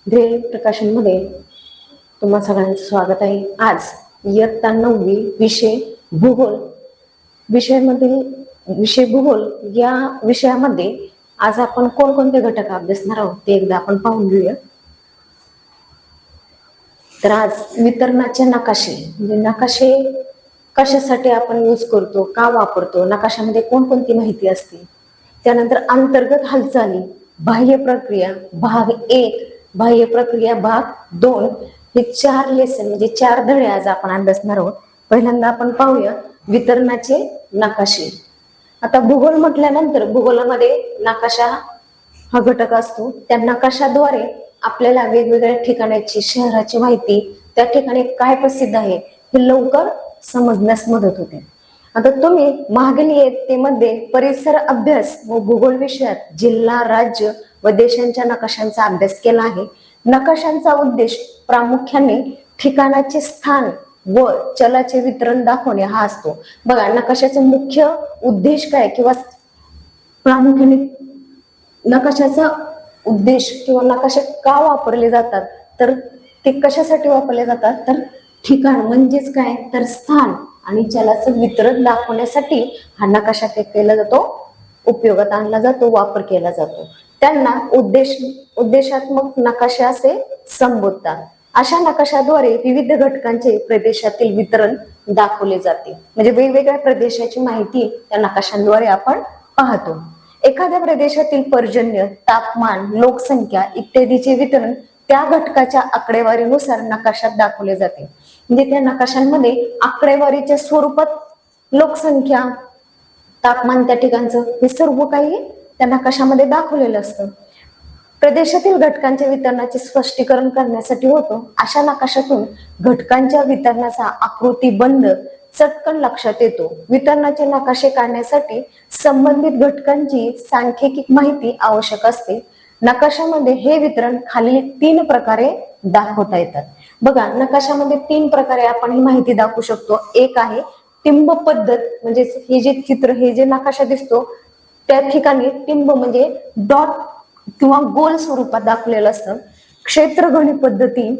ध्येय प्रकाशनमध्ये तुम्हा सगळ्यांचं स्वागत आहे. आज इयत्ता 9वी विषय भूगोल विषय भूगोल या विषयामध्ये आज आपण कोणकोणते घटक अभ्यासणार आहोत ते एकदा आपण पाहून घेऊया. तर आज वितरणाचे नकाशे म्हणजे नकाशे कशासाठी आपण यूज करतो, का वापरतो, नकाशामध्ये कोणकोणती माहिती असते, त्यानंतर अंतर्गत हालचाली, बाह्य प्रक्रिया भाग 1, बाह्य प्रक्रिया भाग 2 हे 4 लेसन म्हणजे 4 धडे आज आपण अभ्यासणार आहोत. पहिल्यांदा आपण पाहूया वितरणाचे नकाशे. आता भूगोल म्हटल्यानंतर भूगोलामध्ये नकाशा हा घटक असतो. त्या नकाशाद्वारे आपल्याला वेगवेगळ्या ठिकाणाची शहराची माहिती, त्या ठिकाणी काय प्रसिद्ध आहे हे लवकर समजण्यास मदत होते. आता तुम्ही मागील इयत्तेमध्ये परिसर अभ्यास व भूगोल विषयात जिल्हा, राज्य व देशांच्या नकाशांचा अभ्यास केला आहे. नकाशांचा उद्देश प्रामुख्याने ठिकाणाचे स्थान व चलाचे वितरण दाखवणे हा असतो. बघा, नकाशाचा मुख्य उद्देश काय किंवा प्रामुख्याने नकाशाचा उद्देश किंवा नकाशे का वापरले जातात, तर ते कशासाठी वापरले जातात, तर ठिकाण म्हणजेच काय, तर स्थान आणि चलाचं वितरण दाखवण्यासाठी हा नकाशा काय केला जातो, उपयोगात आणला जातो, वापर केला जातो. त्यांना उद्देशात्मक नकाशे असे संबोधतात. अशा नकाशाद्वारे विविध घटकांचे प्रदेशातील वितरण दाखवले जाते. म्हणजे वेगवेगळ्या प्रदेशाची माहिती त्या नकाशांद्वारे आपण पाहतो. एखाद्या प्रदेशातील पर्जन्य, तापमान, लोकसंख्या इत्यादीचे वितरण त्या घटकाच्या आकडेवारीनुसार नकाशात दाखवले जाते. म्हणजे त्या नकाशांमध्ये आकडेवारीच्या स्वरूपात लोकसंख्या, तापमान, त्या ठिकाणचं हे सर्व काही त्या नकाशामध्ये दाखवलेलं असतं. प्रदेशातील घटकांच्या वितरणाचे स्पष्टीकरण करण्यासाठी होतो. अशा नकाशातून घटकांच्या वितरणाचा आकृतीबंध चटकन लक्षात येतो. वितरणाचे नकाशे काढण्यासाठी संबंधित घटकांची सांख्यिकी माहिती आवश्यक असते. नकाशामध्ये हे वितरण खालील 3 प्रकारे दाखवता येतात. बघा, नकाशामध्ये 3 प्रकारे आपण ही माहिती दाखवू शकतो. एक आहे टिंब पद्धत, म्हणजे हे जे चित्र, हे जे नकाशा दिसतो त्या ठिकाणी टिंब म्हणजे डॉट किंवा गोल स्वरूपात दाखवलेलं असतं. क्षेत्रगणी पद्धती,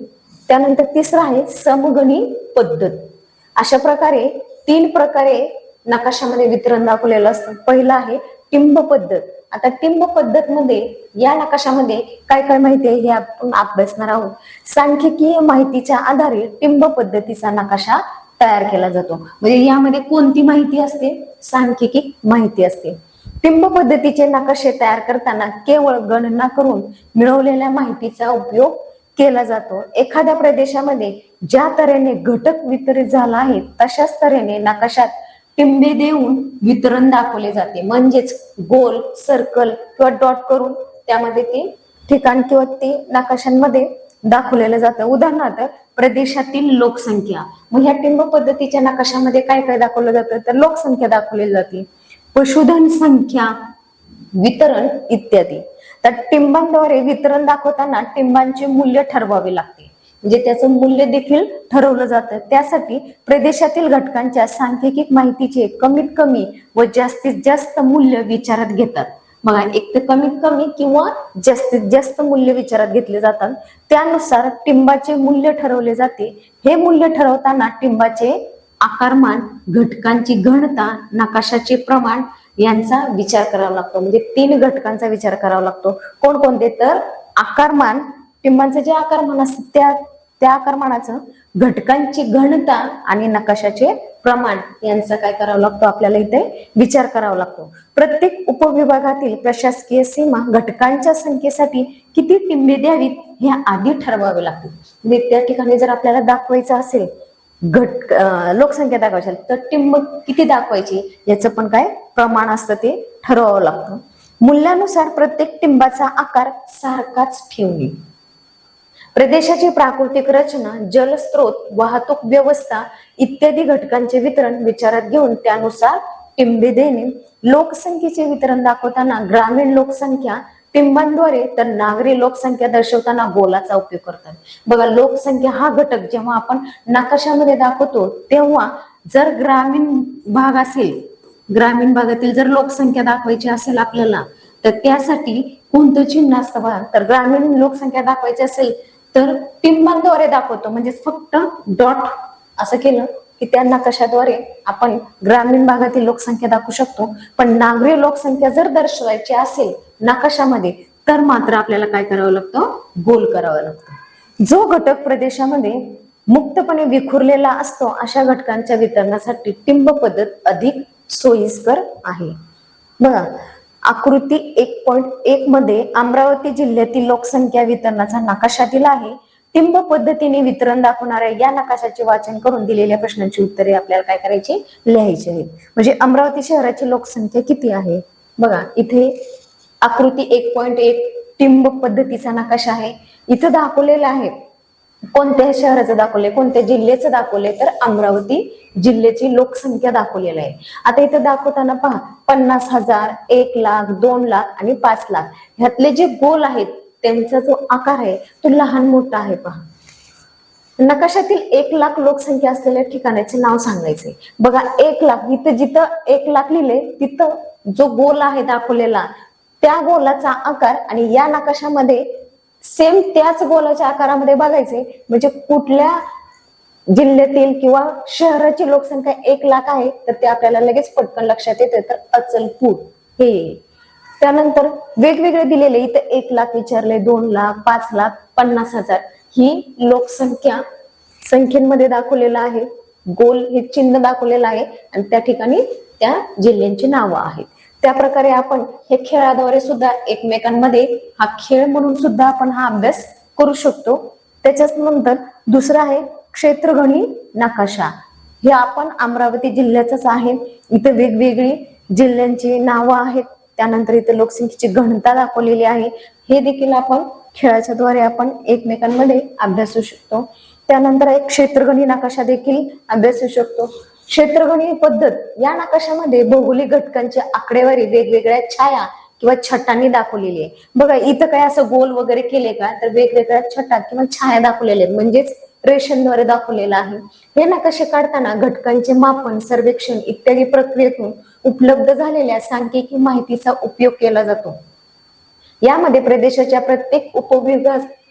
त्यानंतर तिसरं आहे समगणी पद्धत. अशा प्रकारे 3 प्रकारे नकाशामध्ये वितरण दाखवलेलं असतं. पहिलं आहे टिंब पद्धत. आता टिंब पद्धत मध्ये या नकाशामध्ये काय काय माहिती आहे हे आपण अभ्यासणार आहोत. सांख्यिकीय माहितीच्या आधारे टिंब पद्धतीचा नकाशा तयार केला जातो. म्हणजे यामध्ये कोणती माहिती असते, सांख्यिकी माहिती असते. टिंब पद्धतीचे नकाशे तयार करताना केवळ गणना करून मिळवलेल्या माहितीचा उपयोग केला जातो. एखाद्या प्रदेशामध्ये ज्या तऱ्हेने घटक वितरित झाला आहे तशाच तऱ्हेने नकाशात टिंबे देऊन वितरण दाखवले जाते. म्हणजेच गोल, सर्कल किंवा डॉट करून त्यामध्ये ते ठिकाण किंवा ते नकाशांमध्ये दाखवलेलं जातं. उदाहरणार्थ प्रदेशातील लोकसंख्या, मग ह्या टिंब पद्धतीच्या नकाशामध्ये काय काय दाखवलं जातं, तर लोकसंख्या दाखवली जाते, पशुधन संख्या, वितरण इत्यादी. तर टिंबांद्वारे वितरण दाखवताना टिंबांचे मूल्य ठरवावे लागते. म्हणजे त्याचं मूल्य देखील ठरवलं जातं. त्यासाठी प्रदेशातील घटकांच्या सांख्यिक माहितीचे कमीत कमी व जास्तीत जास्त मूल्य विचारात घेतात. बघा, एक तर कमीत कमी किंवा जास्तीत जास्त मूल्य विचारात घेतले जातात. त्यानुसार टिंबाचे मूल्य ठरवले जाते. हे मूल्य ठरवताना टिंबाचे आकारमान, घटकांची घनता, नकाशाचे प्रमाण यांचा विचार करावा लागतो. म्हणजे 3 घटकांचा विचार करावा लागतो. कोणकोणते, तर आकारमान, टिंबांचं जे आकारमान असतं त्या आकारमानाचं, घटकांची घनता आणि नकाशाचे प्रमाण यांचा काय करावं लागतो, आपल्याला इथे विचार करावा लागतो. प्रत्येक उपविभागातील प्रशासकीय सीमा घटकांच्या संख्येसाठी किती टिंबे द्यावीत हे आधी ठरवावे लागते. म्हणजे त्या ठिकाणी जर आपल्याला दाखवायचं असेल लोकसंख्या दाखवायची तर टिंब किती दाखवायची याचं पण काय प्रमाण असतं ते ठरवावं लागतं. मूल्यानुसार प्रत्येक टिंबाचा आकार सारखाच ठेवणे. प्रदेशाची प्राकृतिक रचना, जलस्रोत, वाहतूक व्यवस्था इत्यादी घटकांचे वितरण विचारात घेऊन त्यानुसार टिंबे देणे. लोकसंख्येचे वितरण दाखवताना ग्रामीण लोकसंख्या टिंबांद्वारे, तर नागरी लोकसंख्या दर्शवताना गोलाचा उपयोग करतात. बघा, लोकसंख्या हा घटक जेव्हा आपण नकाशामध्ये दाखवतो तेव्हा जर ग्रामीण भाग असेल, ग्रामीण भागातील जर लोकसंख्या दाखवायची असेल आपल्याला, तर त्यासाठी कोणतं चिन्ह असतं बघा, तर ग्रामीण लोकसंख्या दाखवायची असेल तर टिंबांद्वारे दाखवतो, म्हणजे फक्त डॉट असं केलं की त्या नकाशाद्वारे आपण ग्रामीण भागातील लोकसंख्या दाखवू शकतो. पण नागरी लोकसंख्या जर दर्शवायची असेल नकाशामध्ये तर मात्र आपल्याला काय करावं लागतं, गोल करावं लागतं. जो घटक प्रदेशामध्ये मुक्तपणे विखुरलेला असतो अशा घटकांच्या वितरणासाठी टिंब पद्धत अधिक सोयीस्कर आहे. बघा, आकृती 1.1 मध्ये अमरावती जिल्ह्यातील लोकसंख्या वितरणाचा नकाशा दिला आहे. टिंब पद्धतीने वितरण दाखवणाऱ्या या नकाशाचे वाचन करून दिलेल्या प्रश्नांची उत्तरे आपल्याला काय करायची, लिहायची आहेत. म्हणजे अमरावती शहराची लोकसंख्या किती आहे, बघा इथे आकृती 1.1 टिंब पद्धतीचा नकाशा आहे. इथं दाखवलेला आहे कोणत्या शहराचं दाखवले, कोणत्या जिल्ह्याचं दाखवले, तर अमरावती जिल्ह्याची लोकसंख्या दाखवलेली आहे. आता इथं दाखवताना पहा 50,000, 1,00,000, 2,00,000 आणि 5,00,000 ह्यातले जे गोल आहेत त्यांचा जो आकार आहे तो लहान मोठा आहे. पहा, नकाशातील 1,00,000 लोकसंख्या असलेल्या ठिकाणाचे नाव सांगायचे. बघा 1,00,000 इथं जिथं 1,00,000 लिहिले तिथं जो गोल आहे दाखवलेला त्या गोलाचा आकार आणि या नकाशामध्ये सेम त्याच गोलाच्या आकारामध्ये बघायचे. म्हणजे कुठल्या जिल्ह्यातील किंवा शहराची लोकसंख्या 1,00,000 आहे तर ते आपल्याला लगेच पटकन लक्षात येते, तर अचलपूर हे. त्यानंतर वेगवेगळे दिलेले इथं 1,00,000 विचारले, 2,00,000, 5,00,000, 50,000 ही लोकसंख्या संख्येमध्ये दाखवलेला आहे. गोल हे चिन्ह दाखवलेलं आहे आणि त्या ठिकाणी त्या जिल्ह्यांची नावं आहेत. त्या प्रकारे आपण हे खेळाद्वारे सुद्धा एकमेकांमध्ये हा खेळ म्हणून सुद्धा आपण हा अभ्यास करू शकतो. त्याच्याच नंतर दुसरा आहे क्षेत्रगणी नकाशा. हे आपण अमरावती जिल्ह्याचाच आहे. इथे वेगवेगळी जिल्ह्यांची नावं आहेत. त्यानंतर इथे लोकसंख्येची घनता दाखवलेली आहे. हे देखील आपण खेळाच्या द्वारे आपण एकमेकांमध्ये अभ्यासू शकतो. त्यानंतर एक क्षेत्रगणी नकाशा देखील अभ्यासू शकतो. क्षेत्रगणी पद्धत या नकाशामध्ये भौगोलिक घटकांची आकडेवारी वेगवेगळ्या छाया किंवा छटांनी दाखवलेली आहे. बघा इथं काय असं गोल वगैरे केले का, तर वेगवेगळ्या छटा किंवा छाया दाखवलेल्या आहेत, म्हणजेच रेषांद्वारे दाखवलेला आहे. हे नकाशे काढताना घटकांचे मापन, सर्वेक्षण इत्यादी प्रक्रियेतून उपलब्ध झालेल्या सांख्यिकी माहितीचा उपयोग केला जातो. यामध्ये प्रदेशाच्या प्रत्येक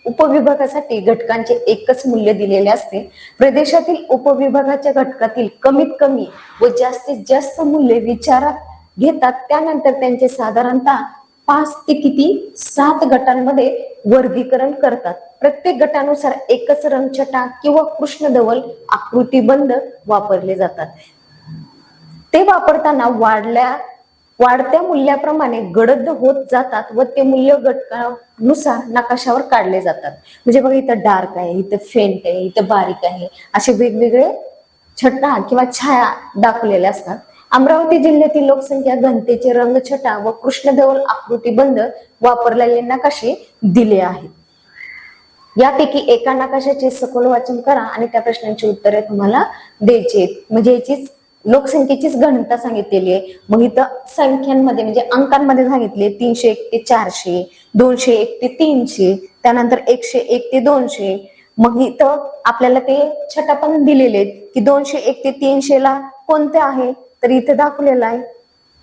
उपविभागासाठी घटकांचे एकच मूल्य दिलेले असते. प्रदेशातील उपविभागाच्या घटकातील कमीत कमी व जास्तीत जास्त मूल्य विचारात घेतात. त्यानंतर त्यांचे साधारणतः 5 ते 7 गटांमध्ये वर्गीकरण करतात. प्रत्येक गटानुसार एकच रंगछटा किंवा कृष्णधवल आकृतिबंध वापरले जातात. ते वापरताना वाढत्या मूल्याप्रमाणे गडद होत जातात व ते मूल्य घटकानुसार नकाशावर काढले जातात. म्हणजे बघा इथं डार्क आहे, इथं फेंट आहे, इथं बारीक आहे, असे वेगवेगळे छटा किंवा छाया दाखवलेल्या असतात. अमरावती जिल्ह्यातील लोकसंख्या घनतेचे रंगछटा व कृष्णधवल आकृतिबंध वापरलेले नकाशे दिले आहेत. यापैकी एका नकाशाचे सखोल वाचन करा आणि त्या प्रश्नांची उत्तरे तुम्हाला द्यायची. म्हणजे याची लोकसंख्येचीच घनता सांगितलेली आहे. मग इथं संख्यांमध्ये म्हणजे अंकांमध्ये सांगितले 301 ते 400, 201 ते 300, त्यानंतर 101 ते 200. मग इथं आपल्याला ते छटा पण दिलेले आहेत की 201 ते 300 ला कोणते आहे, तर इथे दाखवलेलं आहे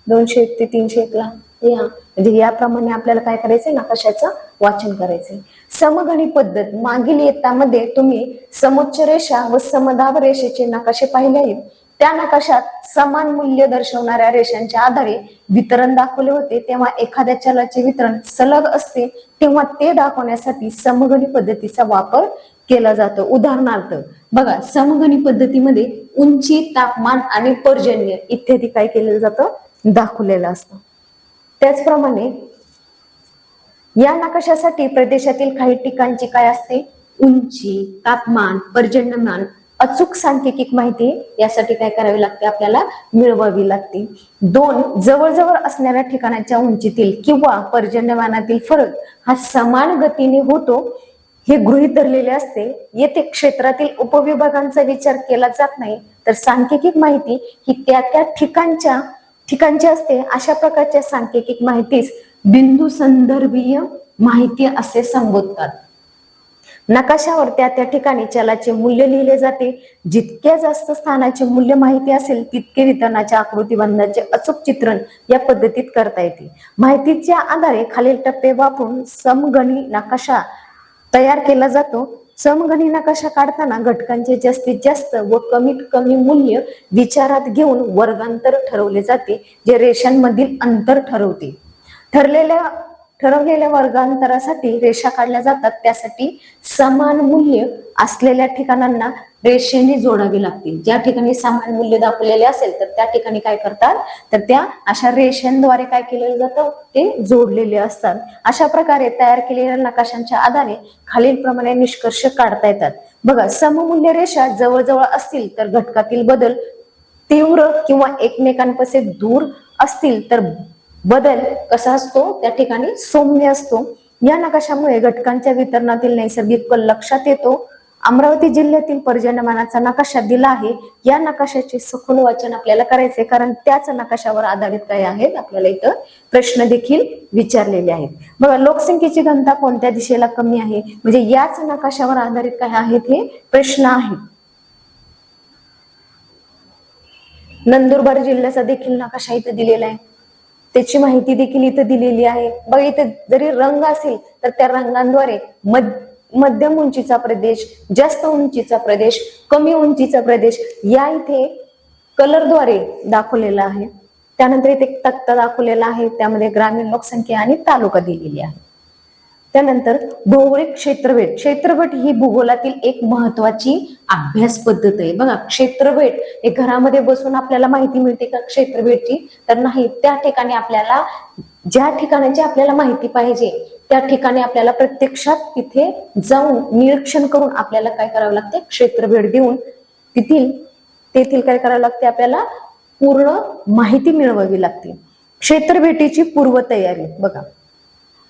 201 ते 301 ला या. म्हणजे याप्रमाणे आपल्याला काय करायचंय, नकाशाचं वाचन करायचंय. समघनी पद्धत मागील इयत्तामध्ये तुम्ही समोच्च रेषा व समदाब रेषेचे नकाशे पाहिले आहेत. त्या नकाशात समान मूल्य दर्शवणाऱ्या रेषांच्या आधारे वितरण दाखवले होते. तेव्हा एखाद्या चलाचे वितरण सलग असते तेव्हा ते दाखवण्यासाठी समघनी पद्धतीचा वापर केला जातो. उदाहरणार्थ बघा, समघनी पद्धतीमध्ये उंची, तापमान आणि पर्जन्य इत्यादी काय केलेलं जातं, दाखवलेलं असतं. त्याचप्रमाणे या नकाशासाठी प्रदेशातील काही ठिकाणची काय असते, उंची, तापमान, पर्जन्यमान, अचूक सांख्यिक माहिती यासाठी काय करावी लागते, आपल्याला मिळवावी लागते. 2 जवळजवळ असणाऱ्या ठिकाणाच्या उंचीतील किंवा पर्जन्यमानातील फरक हा समान गतीने होतो हे गृहीत धरलेले असते. येथे क्षेत्रातील उपविभागांचा विचार केला जात नाही, तर सांख्यिक माहिती ही त्या त्या ठिकाणची असते. अशा प्रकारच्या सांख्यिक माहितीस बिंदू संदर्भीय माहिती असे संबोधतात. नकाशावर त्या त्या ठिकाणी चलाचे मूल्य लिहिले जाते. जितक्या जास्त स्थानाचे मूल्य माहिती असेल तितके वितरणाच्या आकृतीबंधाचे अचूक चित्रण या पद्धतीत करता येते. माहितीच्या आधारे खालील टप्पे वापरून समगणी नकाशा तयार केला जातो. समगणी नकाशा काढताना घटकांचे जास्तीत जास्त व कमीत कमी मूल्य विचारात घेऊन वर्गांतर ठरवले जाते, जे रेषांमधील अंतर ठरवते. ठरवलेल्या वर्गांतरासाठी रेषा काढल्या जातात. त्यासाठी समान मूल्य असलेल्या ठिकाणांना रेषेने जोडावे लागतील. ज्या ठिकाणी समान मूल्य दाखवलेले असेल तर त्या ठिकाणी काय करतात, तर त्या अशा रेषांद्वारे काय केलेलं जातं, ते जोडलेले असतात. अशा प्रकारे तयार केलेल्या नकाशांच्या आधारे खालील प्रमाणे निष्कर्ष काढता येतात. बघा, सममूल्य रेषा जवळजवळ असतील तर घटकातील बदल तीव्र किंवा एकमेकांपासून दूर असतील तर बदल कसा असतो, त्या ठिकाणी सौम्य असतो. या नकाशामुळे घटकांच्या वितरणातील नैसर्गिक कल लक्षात येतो. अमरावती जिल्ह्यातील पर्जन्यमानाचा नकाशा दिला आहे. या नकाशाचे सखोल वाचन आपल्याला करायचे, कारण त्याच नकाशावर आधारित काय आहेत आपल्याला इथं प्रश्न देखील विचारलेले आहेत. बघा, लोकसंख्येची घनता कोणत्या दिशेला कमी आहे, म्हणजे याच नकाशावर आधारित काय आहेत हे प्रश्न आहेत. नंदुरबार जिल्ह्याचा देखील नकाशा इथं दिलेला आहे, त्याची माहिती देखील इथं दिलेली आहे. बघा, इथे जरी रंग असेल तर त्या रंगांद्वारे मध्यम उंचीचा प्रदेश, जास्त उंचीचा प्रदेश, कमी उंचीचा प्रदेश या इथे कलरद्वारे दाखवलेला आहे. त्यानंतर इथे तक्ता दाखवलेला आहे, त्यामध्ये ग्रामीण लोकसंख्या आणि तालुका दिलेली आहे. त्यानंतर भौगोलिक क्षेत्रफळ. क्षेत्रफळ ही भूगोलातील एक महत्वाची अभ्यास पद्धत आहे. बघा, क्षेत्रफळ हे घरामध्ये बसून आपल्याला माहिती मिळते का क्षेत्रफळची, तर नाही. त्या ठिकाणी आपल्याला ज्या ठिकाणाची आपल्याला माहिती पाहिजे त्या ठिकाणी आपल्याला प्रत्यक्षात तिथे जाऊन निरीक्षण करून आपल्याला काय करावं लागते, क्षेत्रफळ देऊन तेथील काय करावं लागते, आपल्याला पूर्ण माहिती मिळवावी लागते. क्षेत्रफळाची पूर्वतयारी. बघा,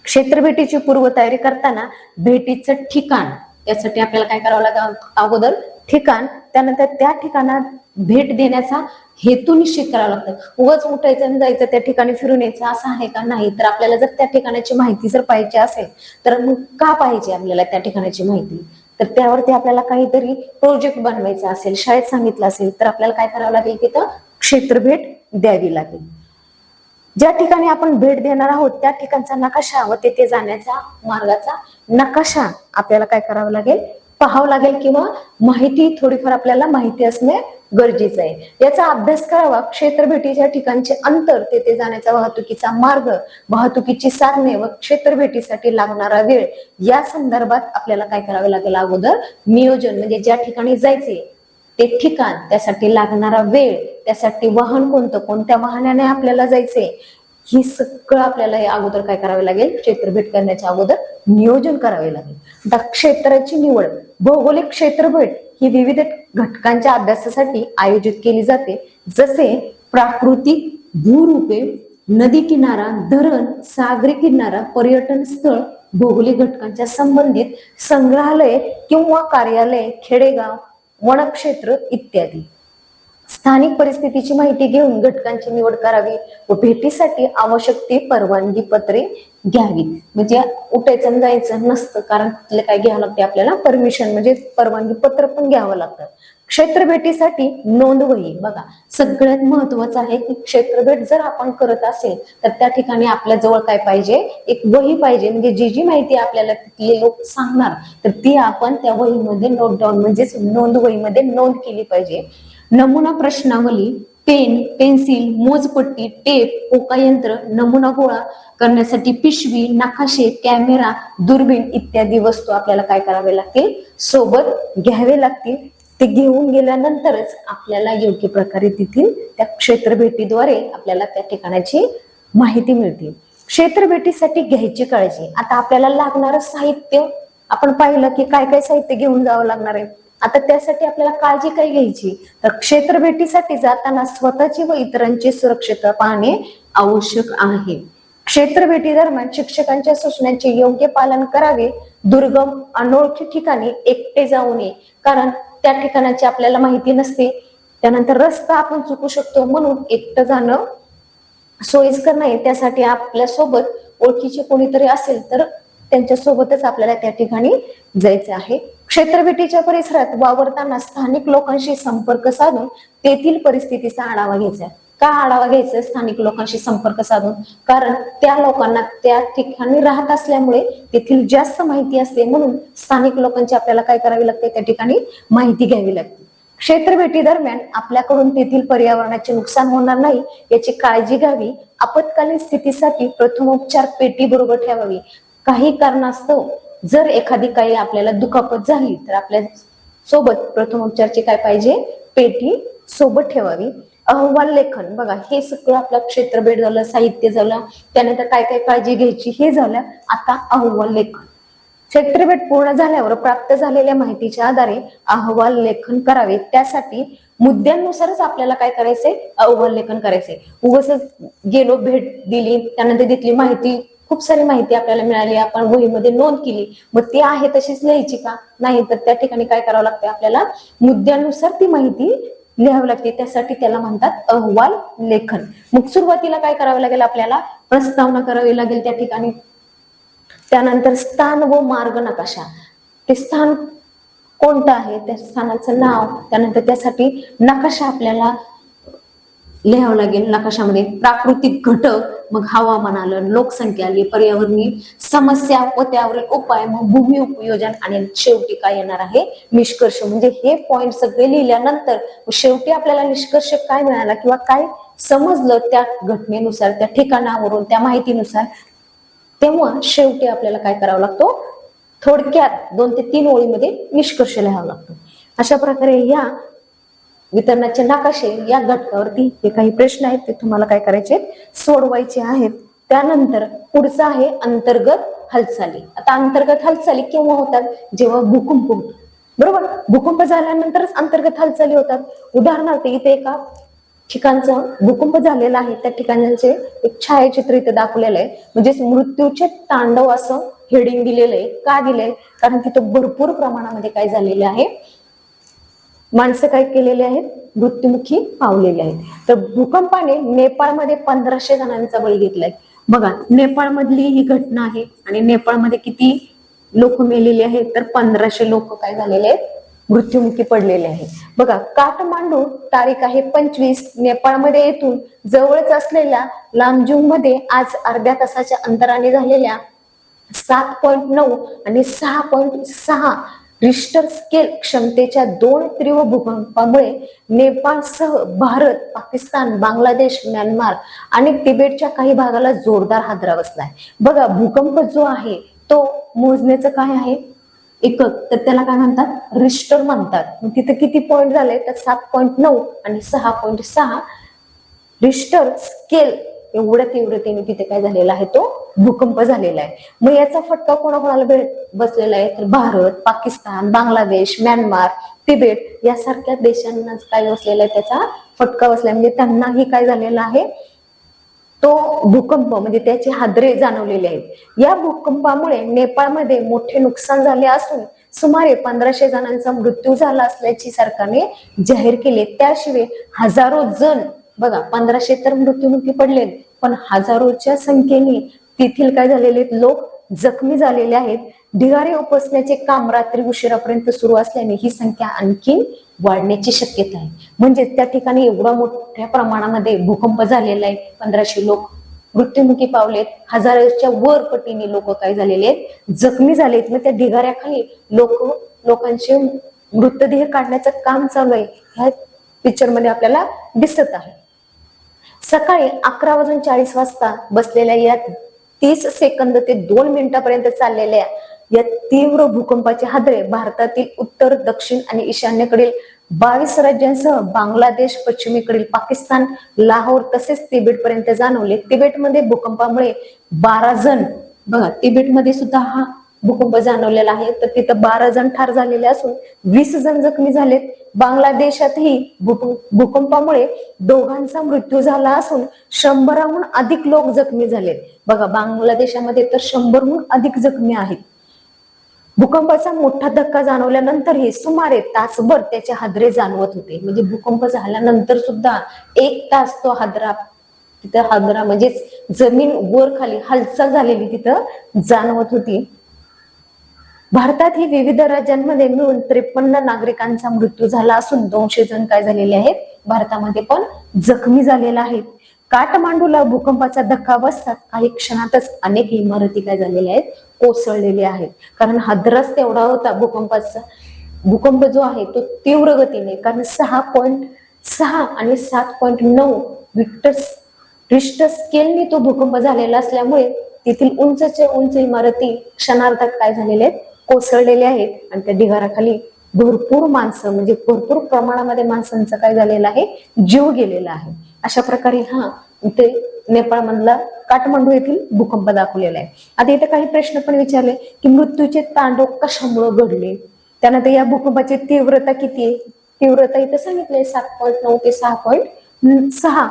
क्षेत्रभेटीची पूर्वतयारी करताना भेटीचं ठिकाण, त्यासाठी आपल्याला काय करावं लागेल, अगोदर ठिकाण, त्यानंतर त्या ठिकाणात भेट देण्याचा हेतू निश्चित करावा लागतो. उगाच उठायचं आणि जायचं, त्या ठिकाणी फिरून यायचं असं आहे का, नाही. तर आपल्याला जर त्या ठिकाणाची माहिती जर पाहिजे असेल तर मग का पाहिजे आपल्याला त्या ठिकाणाची माहिती, तर त्यावरती आपल्याला काहीतरी प्रोजेक्ट बनवायचा असेल, शाळेत सांगितलं असेल तर आपल्याला काय करावं लागेल, तिथं क्षेत्रभेट द्यावी लागेल. ज्या ठिकाणी आपण भेट देणार आहोत त्या ठिकाणचा नकाशा व तेथे जाण्याचा मार्गाचा नकाशा आपल्याला काय करावं लागेल, पाहावं लागेल, किंवा माहिती थोडीफार आपल्याला माहिती असणे गरजेचं आहे. याचा अभ्यास करावा. क्षेत्रभेटीच्या ठिकाणचे अंतर, तेथे जाण्याचा वाहतुकीचा मार्ग, वाहतुकीची साधने व क्षेत्रभेटीसाठी लागणारा वेळ या संदर्भात आपल्याला काय करावं लागेल, अगोदर नियोजन, म्हणजे ज्या ठिकाणी जायचे ते ठिकाण, त्यासाठी लागणारा वेळ, त्यासाठी वाहन कोणतं, कोणत्या वाहनाने आपल्याला जायचे, ही सगळं आपल्याला अगोदर काय करावे लागेल, क्षेत्रभेट करण्याच्या अगोदर नियोजन करावे लागेल. आता क्षेत्राची निवड. भौगोलिक क्षेत्रभेट ही विविध घटकांच्या अभ्यासासाठी आयोजित केली जाते, जसे प्राकृतिक भूरूपे, नदी किनारा, धरण, सागरी किनारा, पर्यटन स्थळ, भौगोलिक घटकांच्या संबंधित संग्रहालय किंवा कार्यालय, खेडेगाव, वनक्षेत्र इत्यादी. स्थानिक परिस्थितीची माहिती घेऊन घटकांची निवड करावी व भेटीसाठी आवश्यक ती परवानगी पत्रे घ्यावी. म्हणजे उठायचं जायचं नसतं, कारण तिथलं काय घ्यावं लागते आपल्याला, परमिशन म्हणजे परवानगी पत्र पण घ्यावं लागतं. क्षेत्रभेटीसाठी नोंदवही. बघा, सगळ्यात महत्वाचं आहे की क्षेत्रभेट जर आपण करत असेल तर त्या ठिकाणी आपल्या जवळ काय पाहिजे, एक वही पाहिजे. म्हणजे जी जी माहिती आपल्याला तिथले लोक सांगणार तर ती आपण त्या वहीमध्ये नोट डाऊन, म्हणजेच नोंदवहीमध्ये नोंद केली पाहिजे. नमुना प्रश्नावली, पेन, पेन्सिल, मोजपट्टी, टेप, पोका यंत्र, नमुना गोळा करण्यासाठी पिशवी, नकाशे, कॅमेरा, दुर्बीण इत्यादी वस्तू आपल्याला काय करावे लागतील, सोबत घ्यावे लागतील. ते घेऊन गेल्यानंतरच आपल्याला योग्य प्रकारे तिथील त्या क्षेत्रभेटीद्वारे आपल्याला त्या ठिकाणाची माहिती मिळते. क्षेत्रभेटीसाठी घ्यायची काळजी. आता आपल्याला लागणारं साहित्य आपण पाहिलं की काय काय साहित्य घेऊन जावं लागणार आहे. आता त्यासाठी आपल्याला काळजी काय घ्यायची, तर क्षेत्रभेटीसाठी जाताना स्वतःची व इतरांची सुरक्षितता पाहणे आवश्यक आहे. क्षेत्रभेटी दरम्यान शिक्षकांच्या सूचनांचे योग्य पालन करावे. दुर्गम अनोळखी ठिकाणी एकटे जाऊ नये, कारण त्या ठिकाणाची आपल्याला माहिती नसते. त्यानंतर रस्ता आपण चुकू शकतो, म्हणून एकटं जाणं सोयीस्कर नाही. त्यासाठी आपल्या सोबत ओळखीचे कोणीतरी असेल तर त्यांच्या सोबतच आपल्याला त्या ठिकाणी जायचं आहे. क्षेत्रभेटीच्या परिसरात वावरताना स्थानिक लोकांशी संपर्क साधून तेथील परिस्थितीचा आढावा घ्यायचा. का आढावा घ्यायचा स्थानिक लोकांशी संपर्क साधून? कारण त्या लोकांना त्या ठिकाणी राहत असल्यामुळे तेथील जास्त माहिती असते, म्हणून स्थानिक लोकांची आपल्याला काय करावी लागते, त्या ठिकाणी माहिती घ्यावी लागते. क्षेत्रभेटी दरम्यान आपल्याकडून तेथील पर्यावरणाचे नुकसान होणार नाही याची काळजी घ्यावी. आपत्कालीन स्थितीसाठी प्रथमोपचार पेटी बरोबर ठेवावी. काही कारणास्तव जर एखादी काही आपल्याला दुखापत झाली तर आपल्या सोबत प्रथमोपचारची काय पाहिजे, पेटी सोबत ठेवावी. अहवाल लेखन, बघा हे सगळं आपलं क्षेत्रभेट झालं, साहित्य झालं, त्यानंतर काय काय काळजी घ्यायची हे झालं. आता अहवाल लेखन. क्षेत्रभेट पूर्ण झाल्यावर प्राप्त झालेल्या माहितीच्या आधारे अहवाल लेखन करावे. त्यासाठी मुद्द्यांनुसारच आपल्याला काय करायचंय, अहवाल लेखन करायचंय. उगाच गेलो, भेट दिली, त्यानंतर तिथली माहिती, खूप सारी माहिती आपल्याला मिळाली, आपण वहीमध्ये नोंद केली, मग ती आहे तशीच लिहायची का? नाही, तर त्या ठिकाणी काय करावं लागतं, आपल्याला मुद्द्यानुसार ती माहिती लिहावी लागते. त्यासाठी त्याला म्हणतात अहवाल लेखन. मग सुरुवातीला काय करावं लागेल, आपल्याला प्रस्तावना करावी लागेल त्या ठिकाणी. त्यानंतर स्थान व मार्ग नकाशा, ते स्थान कोणतं आहे, त्या स्थानाचं नाव, त्यानंतर त्यासाठी नकाशा आपल्याला लिहावं लागेल. नकाशामध्ये प्राकृतिक घटक, मग हवामान आलं, लोकसंख्या आली, पर्यावरणीय समस्या व त्यावरील उपाय, मग भूमी उपयोजन, आणि शेवटी काय येणार आहे, निष्कर्ष. म्हणजे हे पॉइंट सगळे लिहिल्यानंतर शेवटी आपल्याला निष्कर्ष काय मिळाला किंवा काय समजलं त्या घटनेनुसार, त्या ठिकाणावरून, त्या माहितीनुसार, तेव्हा शेवटी आपल्याला काय करावं लागतो, थोडक्यात 2 ते 3 ओळीमध्ये निष्कर्ष लिहावा लागतो. अशा प्रकारे या वितरणाचे नकाशे या घटकावरती हे काही प्रश्न आहेत ते तुम्हाला काय करायचे, सोडवायचे आहेत. त्यानंतर पुढचं आहे अंतर्गत हालचाली. आता अंतर्गत हालचाली केव्हा होतात, जेव्हा भूकंप होतो, बरोबर. भूकंप झाल्यानंतरच अंतर्गत हालचाली होतात. उदाहरणार्थ इथे एका ठिकाणचं भूकंप झालेला आहे, त्या ठिकाणचे एक छायाचित्र इथे दाखवलेलं आहे. म्हणजे मृत्यूचे तांडव असं हेडिंग दिलेलं आहे. का दिलंय, कारण तिथं भरपूर प्रमाणामध्ये काय झालेले आहे, माणसं काय केलेले आहेत, मृत्युमुखी पावलेले आहेत. तर भूकंपाने नेपाळमध्ये 1500 जणांचा बळी घेतलाय. बघा, नेपाळ मधली ही घटना आहे आणि नेपाळमध्ये किती लोक मेलेले आहेत, तर 1500 लोक काय झालेले आहेत, मृत्युमुखी पडलेले आहेत. बघा, काठमांडू तारीख आहे 25. नेपाळमध्ये येथून जवळच असलेल्या लामजुंग मध्ये आज अर्ध्या तासाच्या अंतराने झालेल्या 7.9 आणि 6.6 रिश्टर स्केल क्षमतेच्या 2 तीव्र भूकंपामुळे नेपाळसह भारत, पाकिस्तान, बांगलादेश, म्यानमार आणि तिबेटच्या काही भागाला जोरदार हादरा बसलाय. बघा, भूकंप जो आहे तो मोजण्याचं काय आहे, एकक, तर त्याला काय म्हणतात, रिश्टर म्हणतात. तिथे किती पॉइंट झाले, तर 7.9 आणि 6.6 रिश्टर स्केल एवढ्या तीव्रतेने तिथे काय झालेला आहे, तो भूकंप झालेला आहे. मग याचा फटका कोणाकोणाला बसलेला आहे, तर भारत, पाकिस्तान, बांगलादेश, म्यानमार, तिबेट यासारख्या देशांना काय बसलेला आहे, त्याचा फटका बसलाय. म्हणजे त्यांनाही काय झालेला आहे, तो भूकंप, म्हणजे त्याचे हादरे जाणवलेले आहेत. या भूकंपामुळे नेपाळमध्ये मोठे नुकसान झाले असून सुमारे 1500 जणांचा मृत्यू झाला असल्याची सरकारने जाहीर केले. त्याशिवाय हजारो जण, बघा 1500 तर मृत्युमुखी पडले, पण हजारोच्या संख्येने तेथील काय झालेले लोक जखमी झालेले आहेत. ढिगारे उपसण्याचे काम रात्री उशिरापर्यंत सुरू असल्याने ही संख्या आणखी वाढण्याची शक्यता आहे. म्हणजे त्या ठिकाणी एवढा मोठ्या प्रमाणामध्ये भूकंप झालेला आहे, 1500 लोक मृत्युमुखी पावलेत, हजाराच्या वर पटीने लोक काय झालेले आहेत, जखमी झालेत. मग त्या ढिगाऱ्याखाली लोकांचे मृतदेह काढण्याचं काम चालू आहे, ह्या पिक्चर मध्ये आपल्याला दिसत आहे. सकाळी 11:40 वाजता बसलेल्या या 30 सेकंद ते 2 मिनिटापर्यंत चाललेल्या या तीव्र भूकंपाचे हादरे भारतातील उत्तर, दक्षिण आणि ईशान्येकडील 22 राज्यांसह बांगलादेश, पश्चिमेकडील पाकिस्तान, लाहोर तसेच तिबेट पर्यंत जाणवले. तिबेटमध्ये भूकंपामुळे 12 जण, बघा तिबेटमध्ये सुद्धा हा भूकंप जाणवलेला आहे, तर तिथं 12 जण ठार झालेले असून 20 जण जखमी झालेत. बांगलादेशातही भूकंपामुळे 2 मृत्यू झाला असून 100हून अधिक लोक जखमी झालेत. बघा, बांगलादेशामध्ये तर 100हून अधिक जखमी आहेत. भूकंपाचा मोठा धक्का जाणवल्यानंतरही सुमारे तासभर त्याचे हादरे जाणवत होते. म्हणजे भूकंप झाल्यानंतर सुद्धा 1 तास तो हादरा, तिथं हादरा म्हणजेच जमीन वर खाली हालचाल झालेली तिथं जाणवत होती. भारतात ही विविध राज्यांमध्ये मिळून 53 नागरिकांचा मृत्यू झाला असून 200 जण काय झालेले आहेत, भारतामध्ये पण जखमी झालेले आहेत. काठमांडूला भूकंपाचा धक्का बसतात काही क्षणातच अनेक इमारती काय झालेल्या आहेत, कोसळलेल्या आहेत. कारण हादरच तेवढा होता भूकंपाचा. भूकंप जो आहे तो तीव्र गतीने, कारण 6.6 आणि 7.9 रिश्टर स्केलने तो भूकंप झालेला असल्यामुळे तेथील उंचच्या उंच इमारती क्षणार्धात काय झालेल्या आहेत, कोसळलेले आहेत. आणि त्या ढिगाराखाली भरपूर माणसं, म्हणजे भरपूर प्रमाणामध्ये माणसांचा काय झालेला आहे, जीव गेलेला आहे. अशा प्रकारे हा इथे नेपाळ मधला काठमांडू येथील भूकंप दाखवलेला आहे. आता इथे काही प्रश्न पण विचारले की मृत्यूचे तांडव कशामुळे घडले, त्यानंतर या भूकंपाची तीव्रता किती आहे, तीव्रता इथे सांगितलंय 7.9 ते 6.6.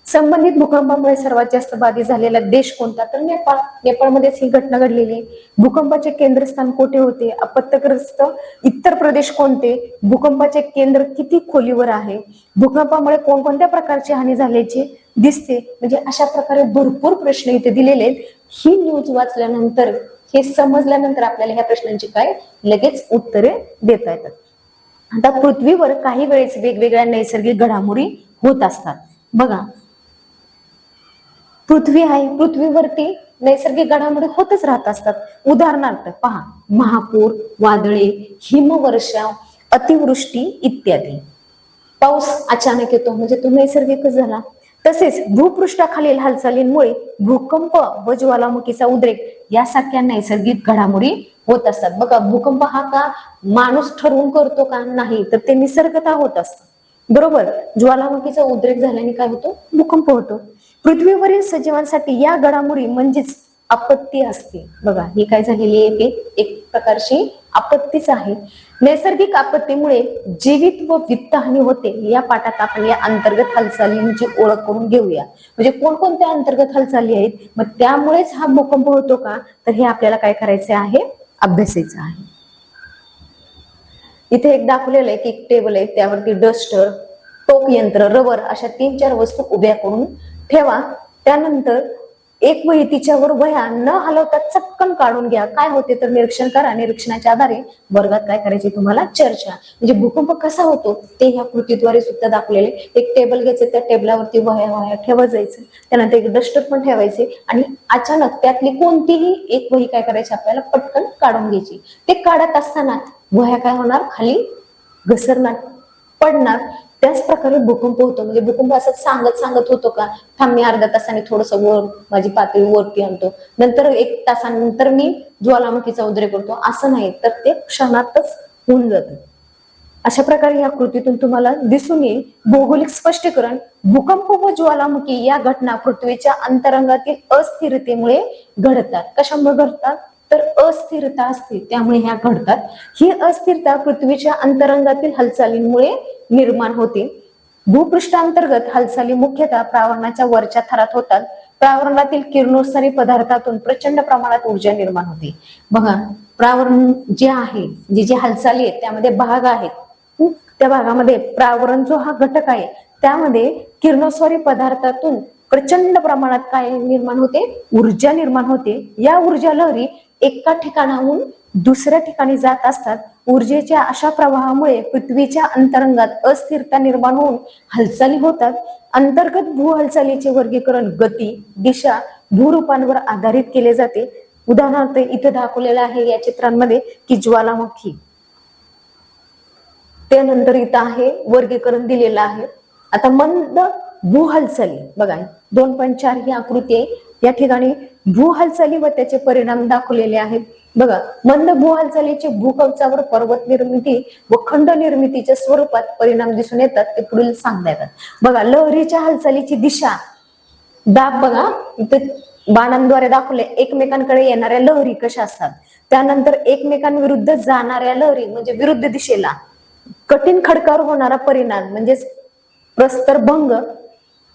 संबंधित भूकंपामुळे सर्वात जास्त बाधित झालेला देश कोणता, तर नेपाळ. नेपाळमध्येच ही घटना घडलेली आहे. भूकंपाचे केंद्रस्थान कोठे होते, आपत्तिग्रस्त उत्तर प्रदेश कोणते, भूकंपाचे केंद्र किती खोलीवर आहे, भूकंपामुळे कोणकोणत्या प्रकारची हानी झाल्याची दिसते. म्हणजे अशा प्रकारे भरपूर प्रश्न इथे दिलेले आहेत. ही न्यूज वाचल्यानंतर, हे समजल्यानंतर आपल्याला ह्या प्रश्नांची काय लगेच उत्तरे देता येतात. आता पृथ्वीवर काही वेळेस वेगवेगळ्या नैसर्गिक घडामोडी होत असतात. बघा, पृथ्वी आहे, पृथ्वीवरती नैसर्गिक घडामोडी होतच राहत असतात. उदाहरणार्थ पहा, महापूर, वादळे, हिमवर्षाव, अतिवृष्टी इत्यादी. पाऊस अचानक येतो म्हणजे तो नैसर्गिकच झाला. तसेच भूपृष्ठाखालील हालचालींमुळे भूकंप व ज्वालामुखीचा उद्रेक यासारख्या नैसर्गिक घडामोडी होत असतात. बघा, भूकंप हा का माणूस ठरवून करतो का, नाही, तर ते निसर्गतः होत असतं. बरोबर, ज्वालामुखीचा उद्रेक झाल्याने काय होतो, भूकंप होतो. पृथ्वीवरील सजीवांसाठी या घडामोडी म्हणजेच आपत्ती असते. बघा, ही काय झालेली आहे, एक प्रकारची आपत्तीच आहे. नैसर्गिक आपत्तीमुळे जीवित व वित्तहानी होते. या पाठात आपण या अंतर्गत हालचालींची ओळख करून घेऊया. म्हणजे कोणकोणत्या अंतर्गत हालचाली आहेत, मग त्यामुळेच हा भूकंप होतो का, तर हे आपल्याला काय करायचे आहे, अभ्यासायचं आहे. इथे एक दाखवलेलं आहे की एक टेबल आहे, त्यावरती डस्टर, टोक यंत्र, रबर अशा 3-4 वस्तू उभ्या करून ठेवा. त्यानंतर एक वही तिच्यावर वह्या न हलवता चटकन काढून घ्या. काय होते तर निरीक्षण करा. निरीक्षणाच्या आधारे वर्गात काय करायचे तुम्हाला चर्चा. म्हणजे भूकंप कसा होतो ते ह्या कृतीद्वारे सुद्धा दाखवलेले. एक टेबल घ्यायचे, त्या टेबलावरती वह्या ठेवत जायचं, त्यानंतर एक डस्टर पण ठेवायचे आणि अचानक त्यातली कोणतीही एक वही काय करायची, आपल्याला पटकन काढून घ्यायची. ते काढत असताना वह्या काय होणार, खाली घसरणार, पडणार. त्याच प्रकारे भूकंप होतो. म्हणजे भूकंप असं सांगत होतो का, थांब मी अर्ध्या तासाने थोडस वर माझी पातळी वरती आणतो, नंतर 1 तासानंतर मी ज्वालामुखीचा उद्रेक करतो, असं नाही, तर ते क्षणातच होऊन जातं. अशा प्रकारे या कृतीतून तुम्हाला दिसून येईल भौगोलिक स्पष्टीकरण. भूकंप व ज्वालामुखी या घटना पृथ्वीच्या अंतरंगातील अस्थिरतेमुळे घडतात. कशामुळे घडतात, तर अस्थिरता असते त्यामुळे ह्या घडतात. ही अस्थिरता पृथ्वीच्या अंतरंगातील हालचालींमुळे निर्माण होते. भूपृष्ठांतर्गत हालचाली मुख्यतः प्रावरणाच्या वरच्या थरात होतात. प्रावरणातील किरणोत्सारी पदार्थातून प्रचंड प्रमाणात ऊर्जा निर्माण होते. बघा, प्रावरण जे आहे, जी हालचाली आहेत त्यामध्ये भाग आहेत. त्या भागामध्ये प्रावरण जो हा घटक आहे त्यामध्ये किरणोत्सारी पदार्थातून प्रचंड प्रमाणात काय निर्माण होते, ऊर्जा निर्माण होते. या ऊर्जा लहरी एका ठिकाणाहून दुसऱ्या ठिकाणी जात असतात. ऊर्जेच्या अशा प्रवाहामुळे पृथ्वीच्या अंतरंगात अस्थिरता निर्माण होऊन हालचाली होतात. अंतर्गत भू हालचालीचे वर्गीकरण गती, दिशा, भूरूपांवर आधारित केले जाते. उदाहरणार्थ इथे दाखवलेलं आहे या चित्रांमध्ये की ज्वालामुखी, त्यानंतर इथं आहे वर्गीकरण दिलेलं आहे. आता मंद भू हालचाली, बघा 2.4 ही आकृती आहे. या ठिकाणी भू हालचाली व त्याचे परिणाम दाखवलेले आहेत. बघा, मंद भू हालचालीचे भूकवचावर पर्वत निर्मिती व खंड निर्मितीच्या स्वरूपात परिणाम दिसून येतात. ते पुढील सांगता येतात. बघा, लहरीच्या हालचालीची दिशा, दाब बघा इथे बाणांद्वारे दाखवले. एकमेकांकडे येणाऱ्या लहरी कशा असतात, त्यानंतर एकमेकांविरुद्ध जाणाऱ्या लहरी म्हणजे विरुद्ध दिशेला. कठीण खडकावर होणारा परिणाम म्हणजे प्रस्तरभंग,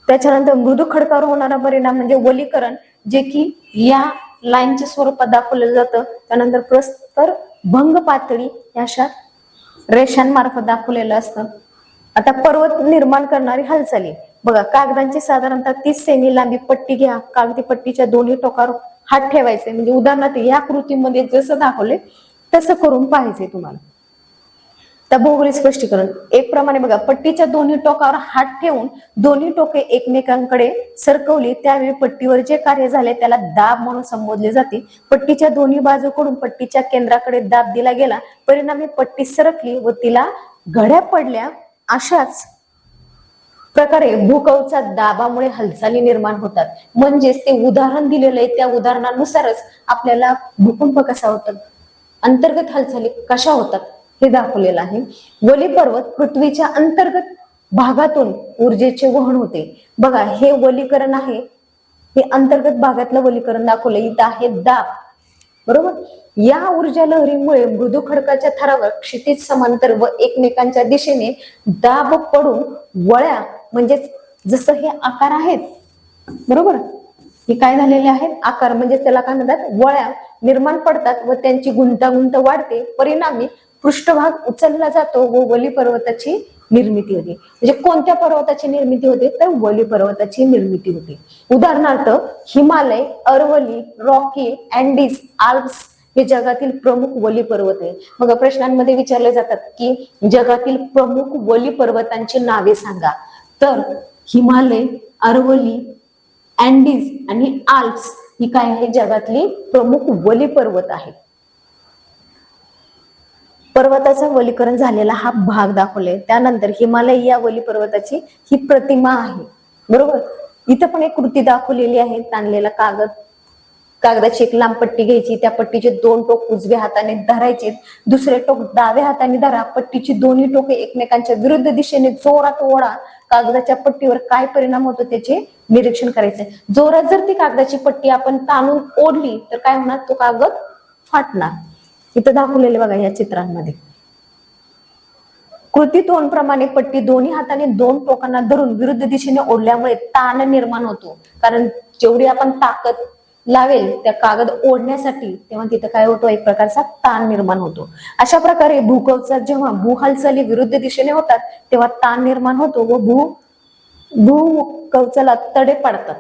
त्याच्यानंतर मृदू खडकावर होणारा परिणाम म्हणजे वलीकरण, जे की या लाईनच्या स्वरूपात दाखवलेलं जातं. त्यानंतर प्रस्तरभंग पातळी अशा रेषांमार्फत दाखवलेलं असतं. आता पर्वत निर्माण करणारी हालचाली, बघा, कागदांची साधारणतः 30 सेमी लांबी पट्टी घ्या. कागदी पट्टीच्या दोन्ही टोकावर हात ठेवायचे. म्हणजे उदाहरणार्थ या कृतीमध्ये जसं दाखवले तसं करून पाहायचंय तुम्हाला. तर भौगोलिक स्पष्टीकरण एक प्रमाणे बघा, पट्टीच्या दोन्ही टोकावर हात ठेवून दोन्ही टोके एकमेकांकडे सरकवली त्यावेळी पट्टीवर जे कार्य झाले त्याला दाब म्हणून संबोधले जाते. पट्टीच्या दोन्ही बाजूकडून पट्टीच्या केंद्राकडे दाब दिला गेला, परिणामी पट्टी सरकली व तिला घड्या पडल्या. अशाच प्रकारे भूकवचा दाबामुळे हालचाली निर्माण होतात. म्हणजेच ते उदाहरण दिलेलं आहे, त्या उदाहरणानुसारच आपल्याला भूकंप कसा होतात, अंतर्गत हालचाली कशा होतात हे दाखवलेलं आहे. वली पर्वत पृथ्वीच्या अंतर्गत भागातून ऊर्जेचे वहन होते. बघा, हे वलीकरण आहे, हे अंतर्गत भागातलं वलीकरण दाखवलं. इथं आहे दाब, बरोबर. या ऊर्जा लहरीमुळे मृदू खडकाच्या थरावर क्षितिज समांतर व एकमेकांच्या दिशेने दाब पडून वळ्या, म्हणजे जसं हे आकार आहेत, बरोबर, हे काय झालेले आहेत आकार, म्हणजे त्याला काय म्हणतात, वळ्या निर्माण पडतात व त्यांची गुंतागुंत वाढते. परिणामी पृष्ठभाग उचलला जातो व वली पर्वताची निर्मिती होते. म्हणजे कोणत्या पर्वताची निर्मिती होते, तर वली पर्वताची निर्मिती होते. उदाहरणार्थ Himalaya, Aravalli, Rocky, Andes, Alps हे जगातील प्रमुख वली पर्वत आहे. मग प्रश्नांमध्ये विचारले जातात की जगातील प्रमुख वली पर्वतांची नावे सांगा. तर हिमालय, अरवली, अँडीज आणि आल्प्स ही काय आहे, जगातली प्रमुख वली पर्वत आहे. पर्वताचं वलीकरण झालेला हा भाग दाखवलाय. त्यानंतर हिमालय या वली पर्वताची ही प्रतिमा आहे, बरोबर. इथं पण एक कृती दाखवलेली आहे. ताणलेला कागदाची एक लांब पट्टी घ्यायची, त्या पट्टीचे दोन टोक उजव्या हाताने धरायचे, दुसरे टोक डाव्या हाताने धरा. पट्टीची दोन्ही टोके एकमेकांच्या विरुद्ध दिशेने जोरात ओढा. कागदाच्या पट्टीवर काय परिणाम होतो त्याचे निरीक्षण करायचे. जोरात जर ती कागदाची पट्टी आपण ताणून ओढली तर काय होणार, तो कागद फाटणार. इथं दाखवलेले बघा या चित्रांमध्ये. कृती 2 प्रमाणे पट्टी दोन्ही हाताने दोन टोकांना धरून विरुद्ध दिशेने ओढल्यामुळे ताण निर्माण होतो. कारण जेवढी आपण ताकद लावेल त्या कागद ओढण्यासाठी, तेव्हा तिथं काय होतो, एक प्रकारचा ताण निर्माण होतो. अशा प्रकारे भूकवचात जेव्हा भू हालचाली विरुद्ध दिशेने होतात तेव्हा ताण निर्माण होतो व भूकवचाला तडे पडतात.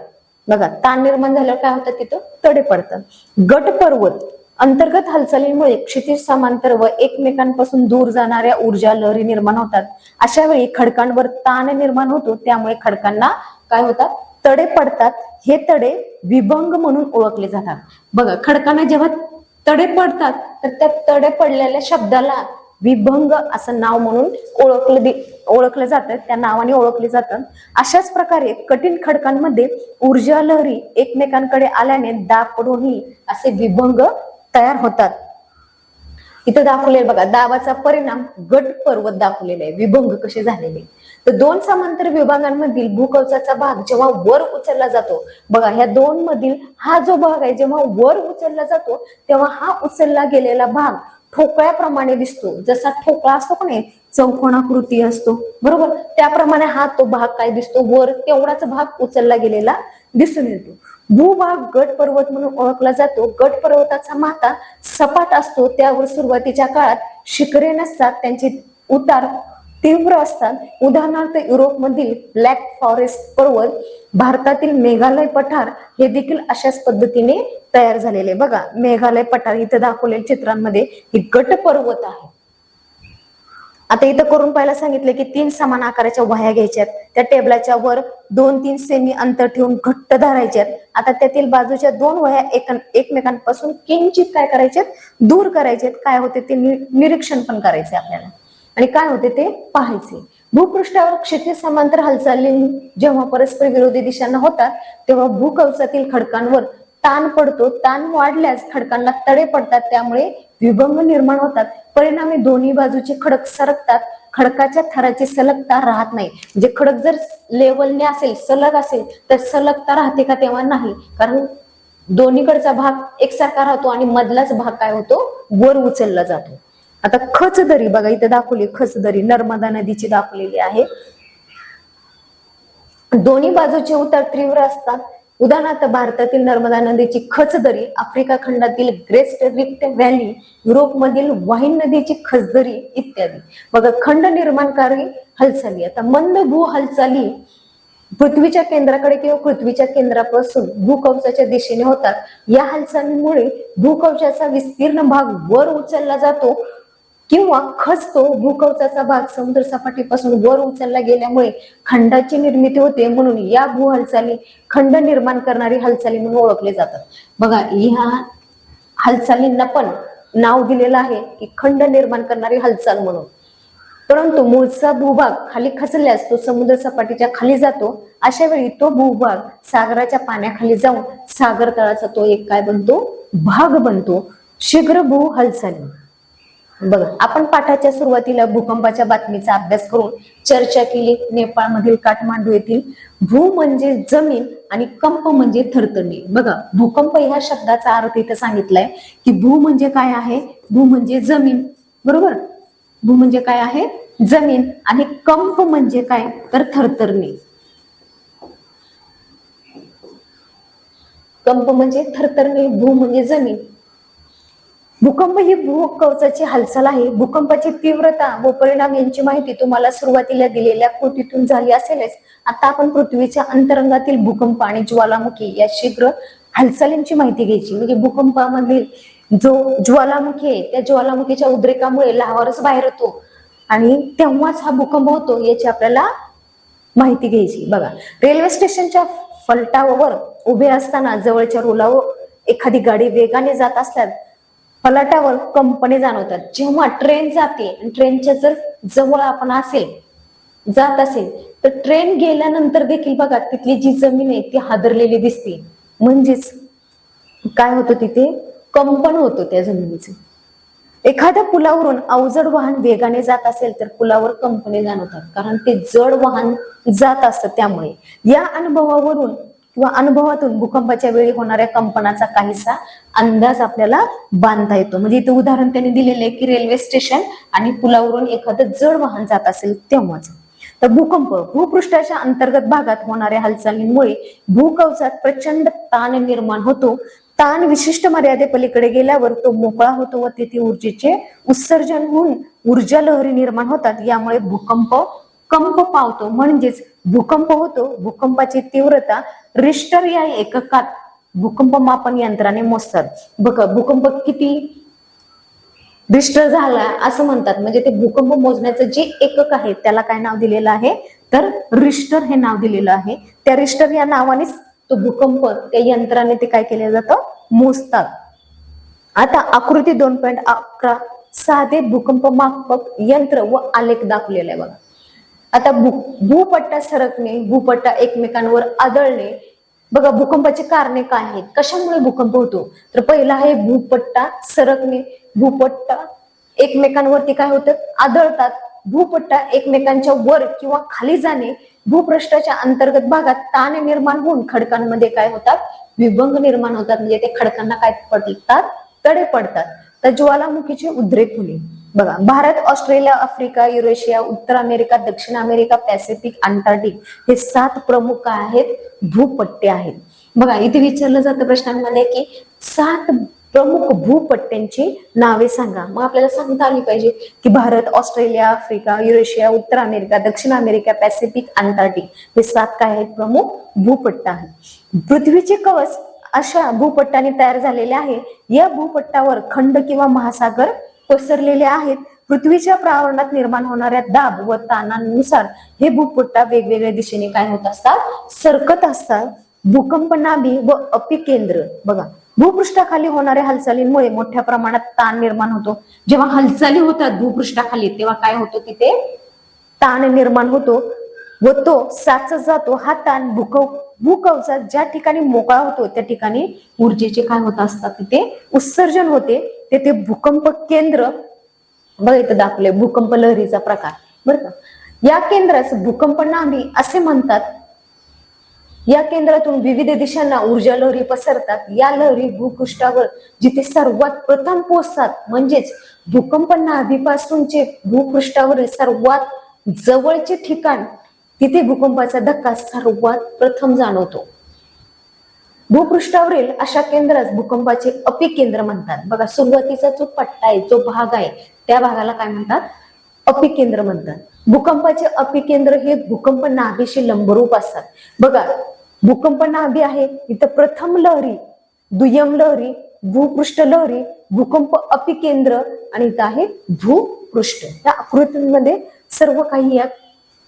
बघा, ताण निर्माण झाल्यावर काय होतं, तिथं तडे पडतात. गट पर्वत अंतर्गत हालचालीमुळे क्षितिज समांतर व एकमेकांपासून दूर जाणाऱ्या ऊर्जा लहरी निर्माण होतात. अशा वेळी खडकांवर ताण निर्माण होतो, त्यामुळे खडकांना काय होतात, तडे पडतात. हे तडे विभंग म्हणून ओळखले जातात. बघा, खडकांना जेव्हा तडे पडतात तर त्या तडे पडलेल्या शब्दाला विभंग असं नाव म्हणून ओळखलं जातं, त्या नावाने ओळखले जातात. अशाच प्रकारे कठीण खडकांमध्ये ऊर्जा लहरी एकमेकांकडे आल्याने दाब पडूनही असे विभंग तयार होतात. इथं दाखवले बघा, दाबाचा परिणाम गट पर्वत दाखवलेला आहे, विभंग कसे झालेले. तर दोन समांतर विभागांमधील भूकवचाचा भाग जेव्हा वर उचलला जातो, बघा ह्या दोन मधील हा जो भाग आहे जेव्हा वर उचलला जातो तेव्हा हा उचलला गेलेला भाग ठोकळ्याप्रमाणे दिसतो. जसा ठोकळा असतो का नाही, चौकोनाकृती असतो, बरोबर, त्याप्रमाणे हा तो भाग काय दिसतो, वर तेवढाच भाग उचलला गेलेला दिसून येतो. भूभाग गट पर्वत म्हणून ओळखला जातो. गट पर्वताचा माथा सपाट असतो, त्यावर सुरुवातीच्या काळात शिखरे नसतात, त्यांचे उतार तीव्र असतात. उदाहरणार्थ युरोपमधील ब्लॅक फॉरेस्ट पर्वत, भारतातील मेघालय पठार हे देखील अशाच पद्धतीने तयार झालेले. बघा, मेघालय पठार इथं दाखवलेल्या चित्रांमध्ये हे गट पर्वत आहे. आता इथं करून पाहायला सांगितलं की 3 समान आकाराच्या वह्या घ्यायच्यात, त्या टेबलाच्या वर 2-3 सेमी अंतर ठेवून घट्ट धरायच्यात. आता त्यातील बाजूच्या 2 वह्या एकमेकांपासून किंचित काय करायच्यात, दूर करायच्यात. काय होते ते निरीक्षण पण करायचे आपल्याला, आणि काय होते ते पाहायचे. भूपृष्ठावर क्षितिज समांतर हालचाली जेव्हा परस्पर विरोधी दिशांना होतात तेव्हा भूकवचातील खडकांवर ताण पडतो. ताण वाढल्यास खडकांना तडे पडतात, त्यामुळे विभंग निर्माण होतात. परिणामी दोन्ही बाजूचे खडक सरकतात. खडकाच्या थराची सलगता राहत नाही. म्हणजे खडक जर लेवलने असेल, सलग असेल तर सलगता राहते का, तेव्हा नाही, कारण दोन्हीकडचा भाग एकसारखा राहतो आणि मधलाच भाग काय होतो, वर उचलला जातो. आता खचदरी बघा, इथे दाखवली खचदरी नर्मदा नदीची दाखवलेली आहे. दोन्ही बाजूचे उतार तीव्र असतात. उदाहरणार्थ भारतातील नर्मदा नदीची खचदरी, आफ्रिका खंडातील ग्रेट रिफ्ट व्हॅली, युरोपमधील वाहीन नदीची खचदरी इत्यादी. बघा, खंड निर्माणकारी हालचाली. आता मंद भू हालचाली पृथ्वीच्या केंद्राकडे किंवा पृथ्वीच्या केंद्रापासून भूकवचाच्या दिशेने होतात. या हालचालींमुळे भूकवचाचा विस्तीर्ण भाग वर उचलला जातो किंवा खचतो. भूकवचाचा भाग समुद्र सपाटीपासून वर उचलला गेल्यामुळे खंडाची निर्मिती होते, म्हणून या भू हालचाली खंड निर्माण करणारी हालचाली म्हणून ओळखले जातात. बघा, ह्या हालचालींना पण नाव दिलेलं आहे की खंड निर्माण करणारी हालचाल म्हणून. परंतु मूळचा भूभाग खाली खचल्यास तो समुद्र सपाटीच्या खाली जातो. अशा वेळी तो भूभाग सागराच्या पाण्याखाली जाऊन सागर तळाचा तो एक काय बनतो, भाग बनतो. शीघ्र भू हालचाली. बघा, आपण पाठाच्या सुरुवातीला भूकंपाच्या बातमीचा अभ्यास करून चर्चा केली. नेपाळमधील काठमांडू येथील भू म्हणजे जमीन आणि कंप म्हणजे थरथरणे. बघा, भूकंप ह्या शब्दाचा अर्थ इथं सांगितलाय की भू म्हणजे काय आहे, भू म्हणजे जमीन, बरोबर. भू म्हणजे काय आहे, जमीन, आणि कंप म्हणजे काय तर थरथरणे. कंप म्हणजे थरथरणे, भू म्हणजे जमीन. भूकंप ही भूकवचाची हालचाल आहे. भूकंपाची तीव्रता व परिणाम यांची माहिती तुम्हाला सुरुवातीला दिलेल्या कृतीतून झाली असेलच. आता आपण पृथ्वीच्या अंतरंगातील भूकंप आणि ज्वालामुखी या शीघ्र हालचालींची माहिती घ्यायची. म्हणजे भूकंपामधील जो ज्वालामुखी आहे त्या ज्वालामुखीच्या उद्रेकामुळे लाव्हारस बाहेर येतो आणि तेव्हाच हा भूकंप होतो, याची आपल्याला माहिती घ्यायची. बघा, रेल्वे स्टेशनच्या फलटावर उभे असताना जवळच्या रुळावर एखादी गाडी वेगाने जात असल्यास फलाटावर कंपने जाणवतात. जेव्हा ट्रेन जाते आणि ट्रेनच्या जर जवळ आपण जात असेल तर ट्रेन गेल्यानंतर देखील बघा तिथली जी जमीन आहे ती हादरलेली दिसते. म्हणजेच काय होतं, तिथे कंपन होतं त्या जमिनीचे. एखाद्या पुलावरून अवजड वाहन वेगाने जात असेल तर पुलावर कंपने जाणवतात, कारण ते जड वाहन जात असतं. त्यामुळे या अनुभवावरून किंवा अनुभवातून भूकंपाच्या वेळी होणाऱ्या कंपनाचा काहीसा अंदाज आपल्याला बांधता येतो. म्हणजे इथे उदाहरण त्यांनी दिलेले आहे की रेल्वे स्टेशन आणि पुलावरून एखादं जड वाहन जात असेल तेव्हाच. तर भूकंप भूपृष्ठाच्या अंतर्गत भागात होणाऱ्या हालचालींमुळे भूकवचात प्रचंड ताण निर्माण होतो. ताण विशिष्ट मर्यादेपलीकडे गेल्यावर तो मोकळा होतो व तेथे ऊर्जेचे उत्सर्जन होऊन ऊर्जा लहरी निर्माण होतात. यामुळे भूकंप कंप पावतो, म्हणजेच भूकंप होतो. भूकंपाची तीव्रता रिश्टर या एककात भूकंप मापन यंत्राने मोजतात. बघा, भूकंप किती रिश्टर झाला असं म्हणतात. म्हणजे ते भूकंप मोजण्याचं जे एकक आहे त्याला काय नाव दिलेलं आहे तर रिश्टर हे नाव दिलेलं आहे. त्या रिश्टर या नावानेच तो भूकंप त्या यंत्राने ते काय केलं जातं, मोजतात. आता आकृती 2.11 साधे भूकंप मापक यंत्र व आलेख दाखवलेला आहे. बघा, आता भूपट्टा सरकणे, भूपट्टा एकमेकांवर आदळणे. बघा, भूकंपाची कारणे काय आहेत, कशामुळे भूकंप होतो, तर पहिला आहे भूपट्टा सरकणे. भूपट्टा एकमेकांवरती काय होतं, आदळतात. भूपट्टा एकमेकांच्या वर किंवा खाली जाणे. भूपृष्ठाच्या अंतर्गत भागात ताण निर्माण होऊन खडकांमध्ये काय होतात, विभंग निर्माण होतात. म्हणजे ते खडकांना काय पडतात, तडे पडतात. तर ज्वालामुखीचे उद्रेक होणे. बघा, भारत, ऑस्ट्रेलिया, आफ्रिका, युरेशिया, उत्तर अमेरिका, दक्षिण अमेरिका, पॅसिफिक, अंटार्क्टिक हे 7 प्रमुख काय आहेत, भूपट्टे आहेत. बघा, इथे विचारलं जातं प्रश्नांमध्ये की 7 प्रमुख भूपट्ट्यांची नावे सांगा. मग आपल्याला सांगता आली पाहिजे की भारत, ऑस्ट्रेलिया, आफ्रिका, युरेशिया, उत्तर अमेरिका, दक्षिण अमेरिका, पॅसिफिक, अंटार्क्टिक हे 7 काय आहेत, प्रमुख भूपट्ट आहेत. पृथ्वीचे कवच अशा भूपट्टाने तयार झालेले आहे. या भूपट्टावर खंड किंवा महासागर पसरलेले आहेत. पृथ्वीच्या प्रावरणात निर्माण होणाऱ्या दाब व ताणांनुसार हे भूपट्टा वेगवेगळ्या दिशेने काय होत असतात, सरकत असतात. भूकंप नाभी व अपिकेंद्र. बघा, भूपृष्ठाखाली होणाऱ्या हालचालींमुळे मोठ्या प्रमाणात ताण निर्माण होतो. जेव्हा हालचाली होतात भूपृष्ठाखाली तेव्हा काय होतो, तिथे ताण निर्माण होतो व तो साचत जातो. हा ताण भूकवचात ज्या ठिकाणी मोकळा होतो त्या ठिकाणी ऊर्जेचे काय होत असतात, तिथे उत्सर्जन होते. तेथे भूकंप केंद्र बघा इथं दाखवले, भूकंप लहरीचा प्रकार, बरं का. या केंद्रास भूकंप नाभी असे म्हणतात. या केंद्रातून विविध दिशांना ऊर्जा लहरी पसरतात. या लहरी भूपृष्ठावर जिथे सर्वात प्रथम पोहोचतात, म्हणजेच भूकंप नाभीपासूनचे भूपृष्ठावर सर्वात जवळचे ठिकाण, तिथे भूकंपाचा धक्का सर्वात प्रथम जाणवतो. भूपृष्ठावरील अशा केंद्रास भूकंपाचे अपिकेंद्र म्हणतात. बघा, सुरुवातीचा जो पट्टा आहे, जो भाग आहे त्या भागाला काय म्हणतात, अपिकेंद्र म्हणतात. भूकंपाचे अपिकेंद्र हे भूकंप नाभीशी लंबरूप असतात. बघा, भूकंप नाभी आहे, इथं प्रथम लहरी, दुय्यम लहरी, भूपृष्ठ लहरी, भूकंप अपिकेंद्र आणि इथं आहे भूपृष्ठ. या आकृतीमध्ये सर्व काही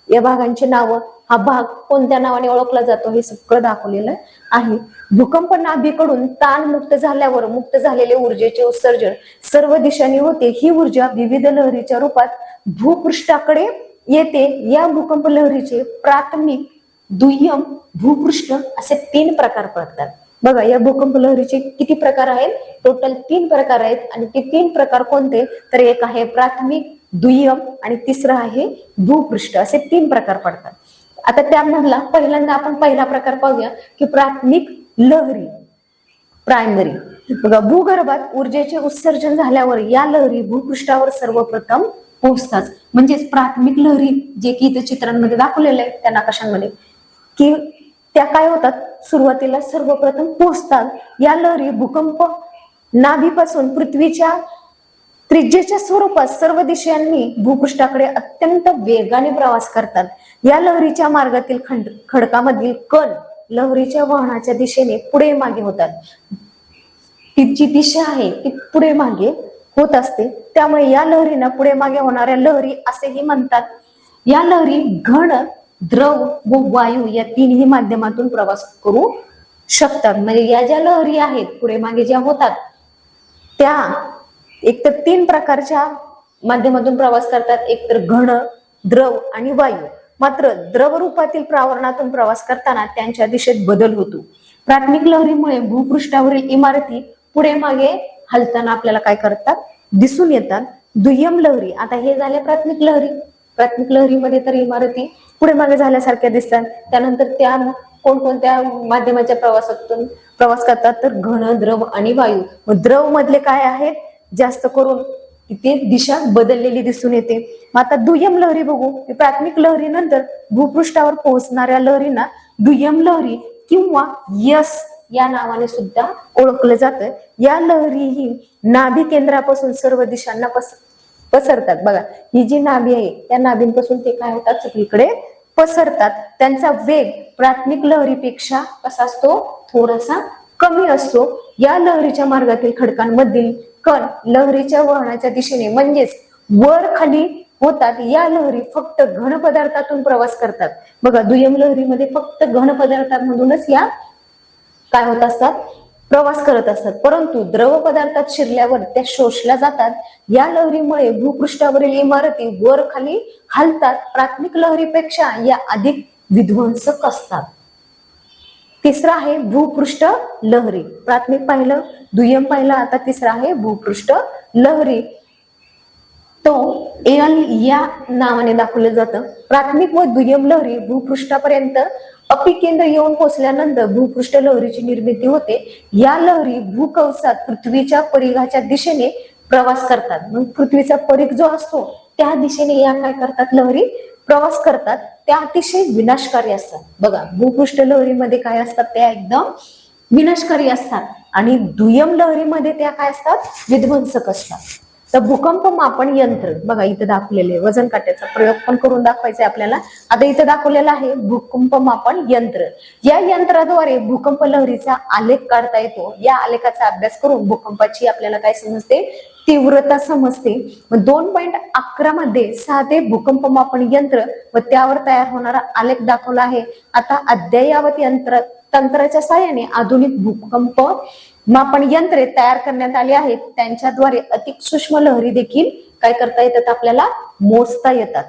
या भागांची नावं, हा भाग कोणत्या नावाने ओळखला जातो हे सगळं दाखवलेलं आहे. भूकंप नाभीकडून ताण मुक्त झाल्यावर मुक्त झालेले ऊर्जेचे उत्सर्जन सर्व दिशांनी होते. ही ऊर्जा विविध लहरीच्या रूपात भूपृष्ठाकडे येते. या भूकंप लहरीचे प्राथमिक, दुय्यम, भूपृष्ठ असे 3 प्रकार पडतात. बघा, या भूकंप लहरीचे किती प्रकार आहेत? टोटल 3 प्रकार आहेत. आणि ते 3 प्रकार कोणते? तर एक आहे प्राथमिक, दुय्यम आणि तिसरं आहे भूपृष्ठ, असे 3 प्रकार पडतात. आता त्यामधला पहिल्यांदा आपण पहिला प्रकार पाहूया की प्राथमिक लहरी, प्रायमरी. बघा, भूगर्भात ऊर्जेचे उत्सर्जन झाल्यावर या लहरी भूपृष्ठावर सर्वप्रथम पोहोचतात. म्हणजेच प्राथमिक लहरी, जे की इथे चित्रांमध्ये दाखवलेले आहेत त्या नकाशांमध्ये, की त्या काय होतात, सुरुवातीला सर्वप्रथम पोहोचतात. या लहरी भूकंप नाभीपासून पृथ्वीच्या त्रिज्येच्या स्वरूपात सर्व दिशांनी भूपृष्ठाकडे अत्यंत वेगाने प्रवास करतात. या लहरीच्या मार्गातील खडकामधील कण लहरीच्या वहनाच्या दिशेने पुढे मागे होतात. ती जी दिशा आहे ती पुढे मागे होत असते. त्यामुळे या लहरींना पुढे मागे होणाऱ्या लहरी असेही म्हणतात. या लहरी घन, द्रव व वायू या 3ही माध्यमातून प्रवास करू शकतात. म्हणजे या ज्या लहरी आहेत पुढे मागे ज्या होतात त्या एक तर 3 प्रकारच्या माध्यमातून प्रवास करतात. एक तर घन, द्रव आणि वायू. मात्र द्रव रूपातील प्रावरणातून प्रवास करताना त्यांच्या दिशेत बदल होतो. प्राथमिक लहरीमुळे भूपृष्ठावरील इमारती पुढे मागे हलताना आपल्याला काय करतात, दिसून येतात. दुय्यम लहरी, आता हे झाले प्राथमिक लहरी. प्राथमिक लहरीमध्ये तर इमारती पुढे मागे झाल्यासारख्या दिसतात. त्यानंतर त्या कोणकोणत्या माध्यमाच्या प्रवासातून प्रवास करतात, तर घन, द्रव आणि वायू. द्रव मधले काय आहेत, जास्त करून तिथे दिशा बदललेली दिसून येते. मग आता दुय्यम लहरी बघू. प्राथमिक लहरीनंतर भूपृष्ठावर पोहोचणाऱ्या लहरींना दुय्यम लहरी किंवा यस या नावाने सुद्धा ओळखलं जातं. या लहरी ही नाभी केंद्रापासून सर्व दिशांना पसरतात. बघा, ही जी नाभी आहे त्या नाभींपासून ते काय होतात, सगळीकडे पसरतात. त्यांचा वेग प्राथमिक लहरीपेक्षा कसा असतो, थोडासा कमी असतो. या लहरीच्या मार्गातील खडकांमधील कण लहरीच्या वहनाच्या दिशेने म्हणजेच वर खाली होतात. या लहरी फक्त घन पदार्थातून प्रवास करतात. बघा, दुय्यम लहरीमध्ये फक्त घन पदार्थांमधूनच या काय होत असतात, प्रवास करत असतात. परंतु द्रव पदार्थात शिरल्यावर त्या शोषल्या जातात. या लहरीमुळे भूपृष्ठावरील इमारती वर खाली हलतात. प्राथमिक लहरीपेक्षा या अधिक विध्वंसक असतात. तिसरा आहे भूपृष्ठ लहरी. प्राथमिक पाहिलं, दुय्यम पाहिलं, आता तिसरा आहे भूपृष्ठ लहरी. तो एल या नावाने दाखवलं जातं. प्राथमिक व दुय्यम लहरी भूपृष्ठापर्यंत अपिकेंद्र येऊन पोहोचल्यानंतर भूपृष्ठ लहरीची निर्मिती होते. या लहरी भूकवचात पृथ्वीच्या परिघाच्या दिशेने प्रवास करतात. मग पृथ्वीचा परिघ जो असतो त्या दिशेने या काय करतात, लहरी प्रवास करतात. त्या अतिशय विनाशकारी असतात. बघा, भूपृष्ठ लहरीमध्ये काय असतात, त्या एकदम विनाशकारी असतात. आणि दुय्यम लहरीमध्ये त्या काय असतात, विध्वंसक असतात. तर भूकंप मापन यंत्र, बघा इथं दाखवलेले वजन काट्याचा प्रयोग पण करून दाखवायचा आहे आपल्याला. आता इथं दाखवलेला आहे भूकंप मापन यंत्र. या यंत्राद्वारे भूकंप लहरीचा आलेख काढता येतो. या आलेखाचा अभ्यास करून भूकंपाची आपल्याला काय समजते, तीव्रता समजते. 2.11 मध्ये साधे भूकंप मापन यंत्र व त्यावर तयार होणारा आलेख दाखवला आहे. आता अद्ययावत तंत्राच्या साहाय्याने आधुनिक भूकंप मापन यंत्रे तयार करण्यात आली आहेत. त्यांच्याद्वारे अति सूक्ष्म लहरी देखील काय करता येतात, आपल्याला मोजता येतात.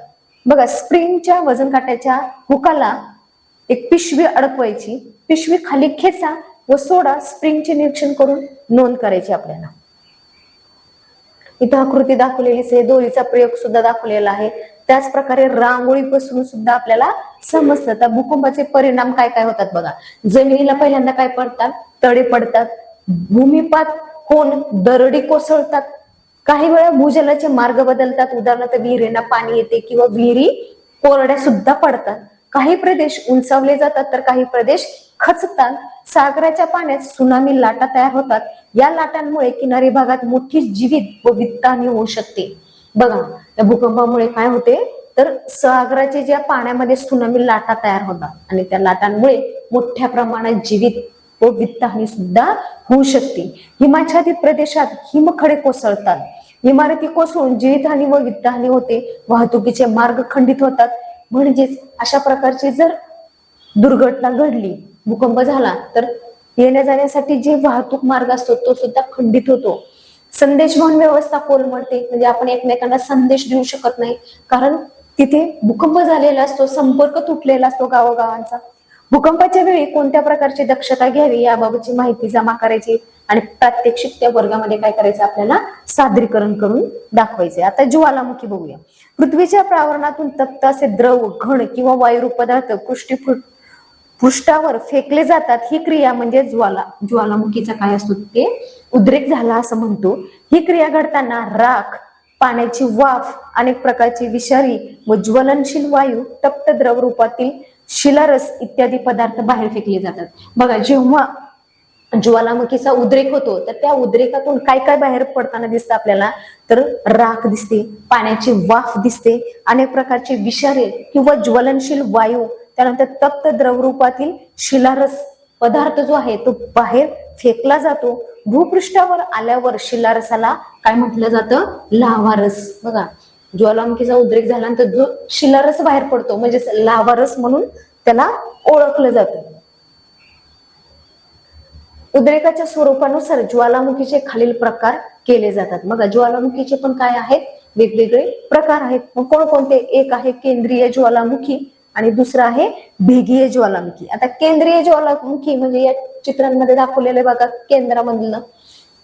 बघा, स्प्रिंगच्या वजन काट्याच्या हुकाला एक पिशवी अडकवायची. पिशवी खाली खेचा व सोडा. स्प्रिंगचे निरीक्षण करून नोंद करायची आपल्याला. इथं आकृती दाखवलेलीच आहे. दोरीचा प्रयोग सुद्धा दाखवलेला आहे. त्याच प्रकारे रांगोळीपासून सुद्धा आपल्याला समजतं. भूकंपाचे परिणाम काय काय होतात बघा. जमिनीला पहिल्यांदा काय पडतात, तडे पडतात. भूमिपात होऊन दरडी कोसळतात. काही वेळा भूजलाचे मार्ग बदलतात. उदाहरणार्थ विहिरींना पाणी येते किंवा विहिरी कोरड्या सुद्धा पडतात. काही प्रदेश उंचावले जातात तर काही प्रदेश खचतात. सागराच्या पाण्यात सुनामी लाटा तयार होतात. या लाटांमुळे किनारी भागात मोठी जीवित व वित्तहानी होऊ शकते. बघा, या भूकंपामुळे काय होते, तर सागराच्या ज्या पाण्यामध्ये त्सुनामी लाटा तयार होतात आणि त्या लाटांमुळे मोठ्या प्रमाणात जीवित व वित्तहानी सुद्धा होऊ शकते. हिमाच्छादित प्रदेशात हिमखडे कोसळतात, इमारती कोसळून जीवितहानी व वित्तहानी होते, वाहतुकीचे मार्ग खंडित होतात. म्हणजेच अशा प्रकारची जर दुर्घटना घडली, भूकंप झाला, तर येण्या जाण्यासाठी जे वाहतूक मार्ग असतो तो सुद्धा खंडित होतो. संदेशवहन व्यवस्था कोलमडते, म्हणजे आपण एकमेकांना संदेश देऊ शकत नाही, कारण तिथे भूकंप झालेला असतो, संपर्क तुटलेला असतो गावोगावांचा. भूकंपाच्या वेळी कोणत्या प्रकारची दक्षता घ्यावी याबाबतची माहिती जमा करायची आणि प्रात्यक्षिक त्या वर्गामध्ये काय करायचं, आपल्याला सादरीकरण करून दाखवायचे. आता ज्वालामुखी बघूया. पृथ्वीच्या प्रावरणातून तप्त असे द्रव, घन किंवा वायुरूप पदार्थ पृष्ठावर फेकले जातात. ही क्रिया म्हणजे ज्वालामुखीचा काय असतो, ते उद्रेक झाला असं म्हणतो. ही क्रिया घडताना राख, पाण्याची वाफ, अनेक प्रकारची विषारी व ज्वलनशील वायू, तप्त द्रव रूपातील शिलारस इत्यादी पदार्थ बाहेर फेकले जातात. बघा, जेव्हा ज्वालामुखीचा उद्रेक होतो तर त्या उद्रेकातून काय काय बाहेर पडताना दिसतं आपल्याला, तर राख दिसते, पाण्याची वाफ दिसते, अनेक प्रकारचे विषारी किंवा ज्वलनशील वायू, त्यानंतर तप्त द्रवरूपातील शिलारस पदार्थ जो आहे तो बाहेर फेकला जातो. भूपृष्ठावर आल्यावर शिलारसाला काय म्हटलं जातं, लाव्हारस. बघा, ज्वालामुखीचा उद्रेक झाल्यानंतर जो शिलारस बाहेर पडतो म्हणजे लाव्हारस म्हणून त्याला ओळखलं जातं. उद्रेकाच्या स्वरूपानुसार ज्वालामुखीचे खालील प्रकार केले जातात. बघा, ज्वालामुखीचे पण काय आहेत, वेगवेगळे प्रकार आहेत. मग कोणकोणते? एक आहे केंद्रीय ज्वालामुखी आणि दुसरा आहे भेगीय ज्वालामुखी. आता केंद्रीय ज्वालामुखी म्हणजे या चित्रांमध्ये दाखवलेले बघा, केंद्रामधलं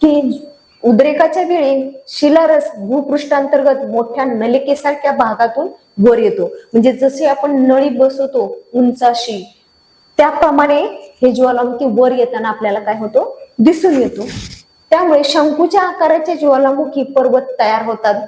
की उद्रेकाच्या वेळी शिलारस भूपृष्ठांतर्गत मोठ्या नलिकेसारख्या भागातून वर येतो. म्हणजे जसे आपण नळी बसवतो उंचाशी, त्याप्रमाणे हे ज्वालामुखी वर येताना आपल्याला काय होतो, दिसून येतो. त्यामुळे शंकूच्या आकाराचे ज्वालामुखी पर्वत तयार होतात.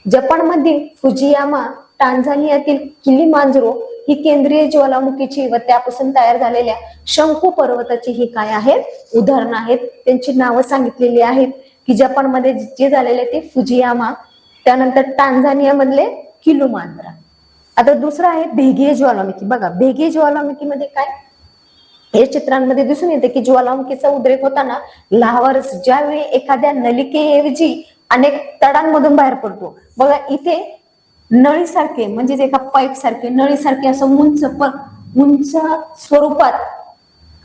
जपानमधील फुजियामा, टांझानियातील किलिमांजरो ही केंद्रीय ज्वालामुखीची व त्यापासून तयार झालेल्या शंकू पर्वताची ही काय आहेत, उदाहरणं आहेत. त्यांची नावं सांगितलेली आहेत की जपानमध्ये जे झालेले ते फुजियामा, त्यानंतर टांझानिया मधले किलिमांजरो. आता दुसरं आहे भेगीय ज्वालामुखी. बघा, भेगीय ज्वालामुखीमध्ये काय, या चित्रांमध्ये दिसून येते की ज्वालामुखीचा उद्रेक होताना लाव्हारस ज्यावेळी एखाद्या नलिकेऐवजी अनेक तडांमधून बाहेर पडतो. बघा, इथे नळीसारखे म्हणजेच एका पाईप सारखे, नळीसारखे असं उंच स्वरूपात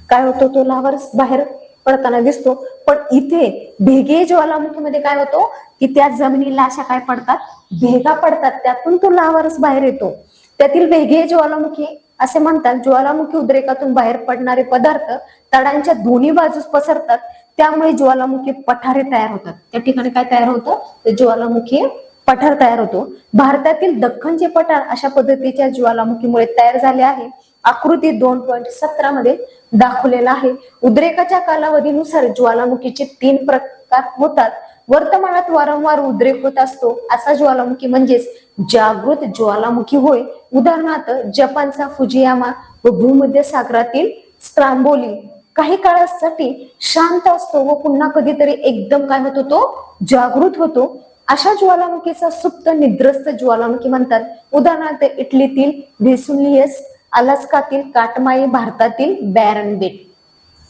काय होतो, तो लाव्हारस बाहेर पडताना दिसतो. पण इथे भेगीय ज्वालामुखीमध्ये काय होतो की त्या जमिनीला अशा काय पडतात, भेगा पडतात, त्यातून तो लाव्हारस बाहेर येतो. त्यातील भेगीय ज्वालामुखी असे म्हणतात, ज्वालामुखी उद्रेकातून बाहेर पडणारे पदार्थ तडांच्या दोन्ही बाजूस पसरतात, त्यामुळे ज्वालामुखी पठारे तयार होतात. त्या ठिकाणी काय तयार होतं, ते ज्वालामुखी पठार तयार होतो. भारतातील दख्खनचे पठार अशा पद्धतीच्या ज्वालामुखीमुळे तयार झाले आहे. आकृती 2.17 मध्ये दाखवलेला आहे. उद्रेकाच्या कालावधीनुसार ज्वालामुखीचे 3 प्रकार होतात. वर्तमानात वारंवार उद्रेक होत असतो असा ज्वालामुखी म्हणजेच जागृत ज्वालामुखी होय. उदाहरणार्थ जपानचा फुजियामा व भूमध्य सागरातील स्ट्रांबोली काही काळासाठी शांत असतो व पुन्हा कधीतरी एकदम काय होतो, तो जागृत होतो. अशा ज्वालामुखीचा सुप्त निद्रस्त ज्वालामुखी म्हणतात. उदाहरणार्थ इटलीतील व्हेसुलियस, अलास्कातील काटमाई, भारतातील बॅरन बेट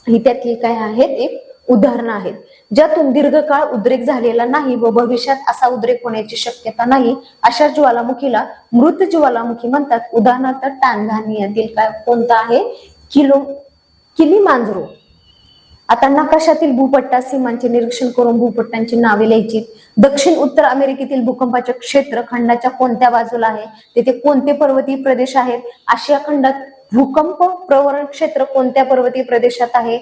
ही त्यातली काय आहेत, एक उदाहरणं आहेत. ज्यातून दीर्घकाळ उद्रेक झालेला नाही व भविष्यात असा उद्रेक होण्याची शक्यता नाही, अशा ज्वालामुखीला मृत ज्वालामुखी म्हणतात. उदाहरणार्थ टांझानियातील काय कोणता आहे, किलिमांजरो. आता नकाशातील भूपट्टा सीमांचे निरीक्षण करून भूपट्टांची नावे लिहायची. दक्षिण उत्तर अमेरिकेतील भूकंपाचे क्षेत्र खंडाच्या कोणत्या बाजूला आहे, तेथे कोणते पर्वतीय प्रदेश आहेत, आशिया खंडात भूकंप प्रवरण क्षेत्र कोणत्या पर्वतीय प्रदेशात आहे,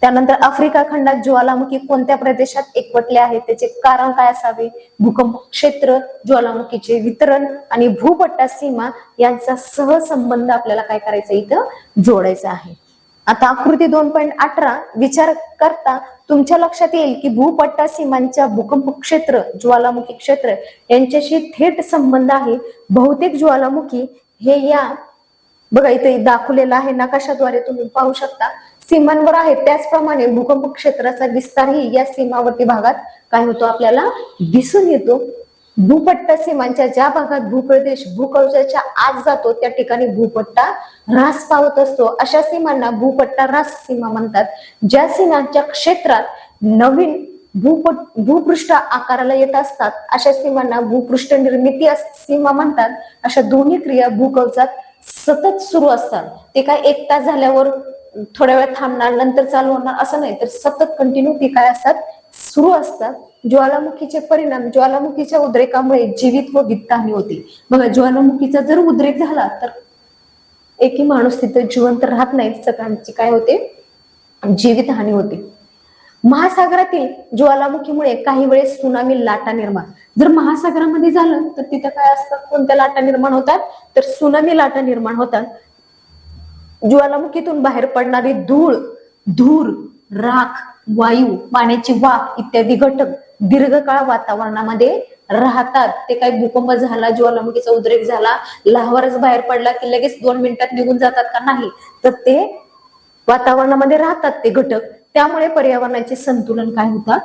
त्यानंतर आफ्रिका खंडात ज्वालामुखी कोणत्या प्रदेशात एकवटले आहेत, त्याचे कारण काय असावे, भूकंप क्षेत्र, ज्वालामुखीचे वितरण आणि भूपट्टा सीमा यांचा सहसंबंध आपल्याला काय करायचा, इथं जोडायचा आहे. आता आकृती 2.18 विचार करता तुमच्या लक्षात येईल की भूपट्टा सीमांच्या भूकंप क्षेत्र, ज्वालामुखी क्षेत्र यांच्याशी थेट संबंध आहे. बहुतेक ज्वालामुखी हे या बघा इथे दाखवलेला आहे नकाशाद्वारे तुम्ही पाहू शकता, सीमांवर आहे. त्याचप्रमाणे भूकंप क्षेत्राचा विस्तारही या सीमावर्ती भागात काय होतो, आपल्याला दिसून येतो. भूपट्ट सीमांच्या ज्या भागात भूप्रदेश भूकवचाच्या आत जातो त्या ठिकाणी भूपट्टा ऱ्हास पावत असतो. अशा सीमांना भूपट्टा ऱ्हास सीमा म्हणतात. ज्या सीमांच्या क्षेत्रात नवीन भूपृष्ठ आकाराला येत असतात अशा सीमांना भूपृष्ठ निर्मिती सीमा म्हणतात. अशा दोन्ही क्रिया भूकवचात सतत सुरू असतात. ते काय एक तास झाल्यावर थोड्या वेळ थांबणार नंतर चालू होणार असं नाही, तर सतत कंटिन्यू ती काय असतात, सुरू असतात. ज्वालामुखीचे परिणाम, ज्वालामुखीच्या उद्रेकामुळे जीवित व वित्तहानी होते. बघा, ज्वालामुखीचा जर उद्रेक झाला तर एकही माणूस तिथे जिवंत राहत नाही, सगळ्यांची काय होते, जीवितहानी होते. महासागरातील ज्वालामुखीमुळे काही वेळेस सुनामी लाटा निर्माण, जर महासागरामध्ये झालं तर तिथे काय असतात, कोणत्या लाटा निर्माण होतात, तर सुनामी लाटा निर्माण होतात. ज्वालामुखीतून बाहेर पडणारी धूळ, धूर, राख, वायू, पाण्याची वाफ इत्यादी घटक दीर्घकाळ वातावरणामध्ये राहतात. ते काही भूकंप झाला, ज्वालामुखीचा उद्रेक झाला, लाव्हाच बाहेर पडला की लगेच 2 मिनिटात निघून जातात का, नाही, तर ते वातावरणामध्ये राहतात ते घटक. त्यामुळे पर्यावरणाचे संतुलन काय होतात,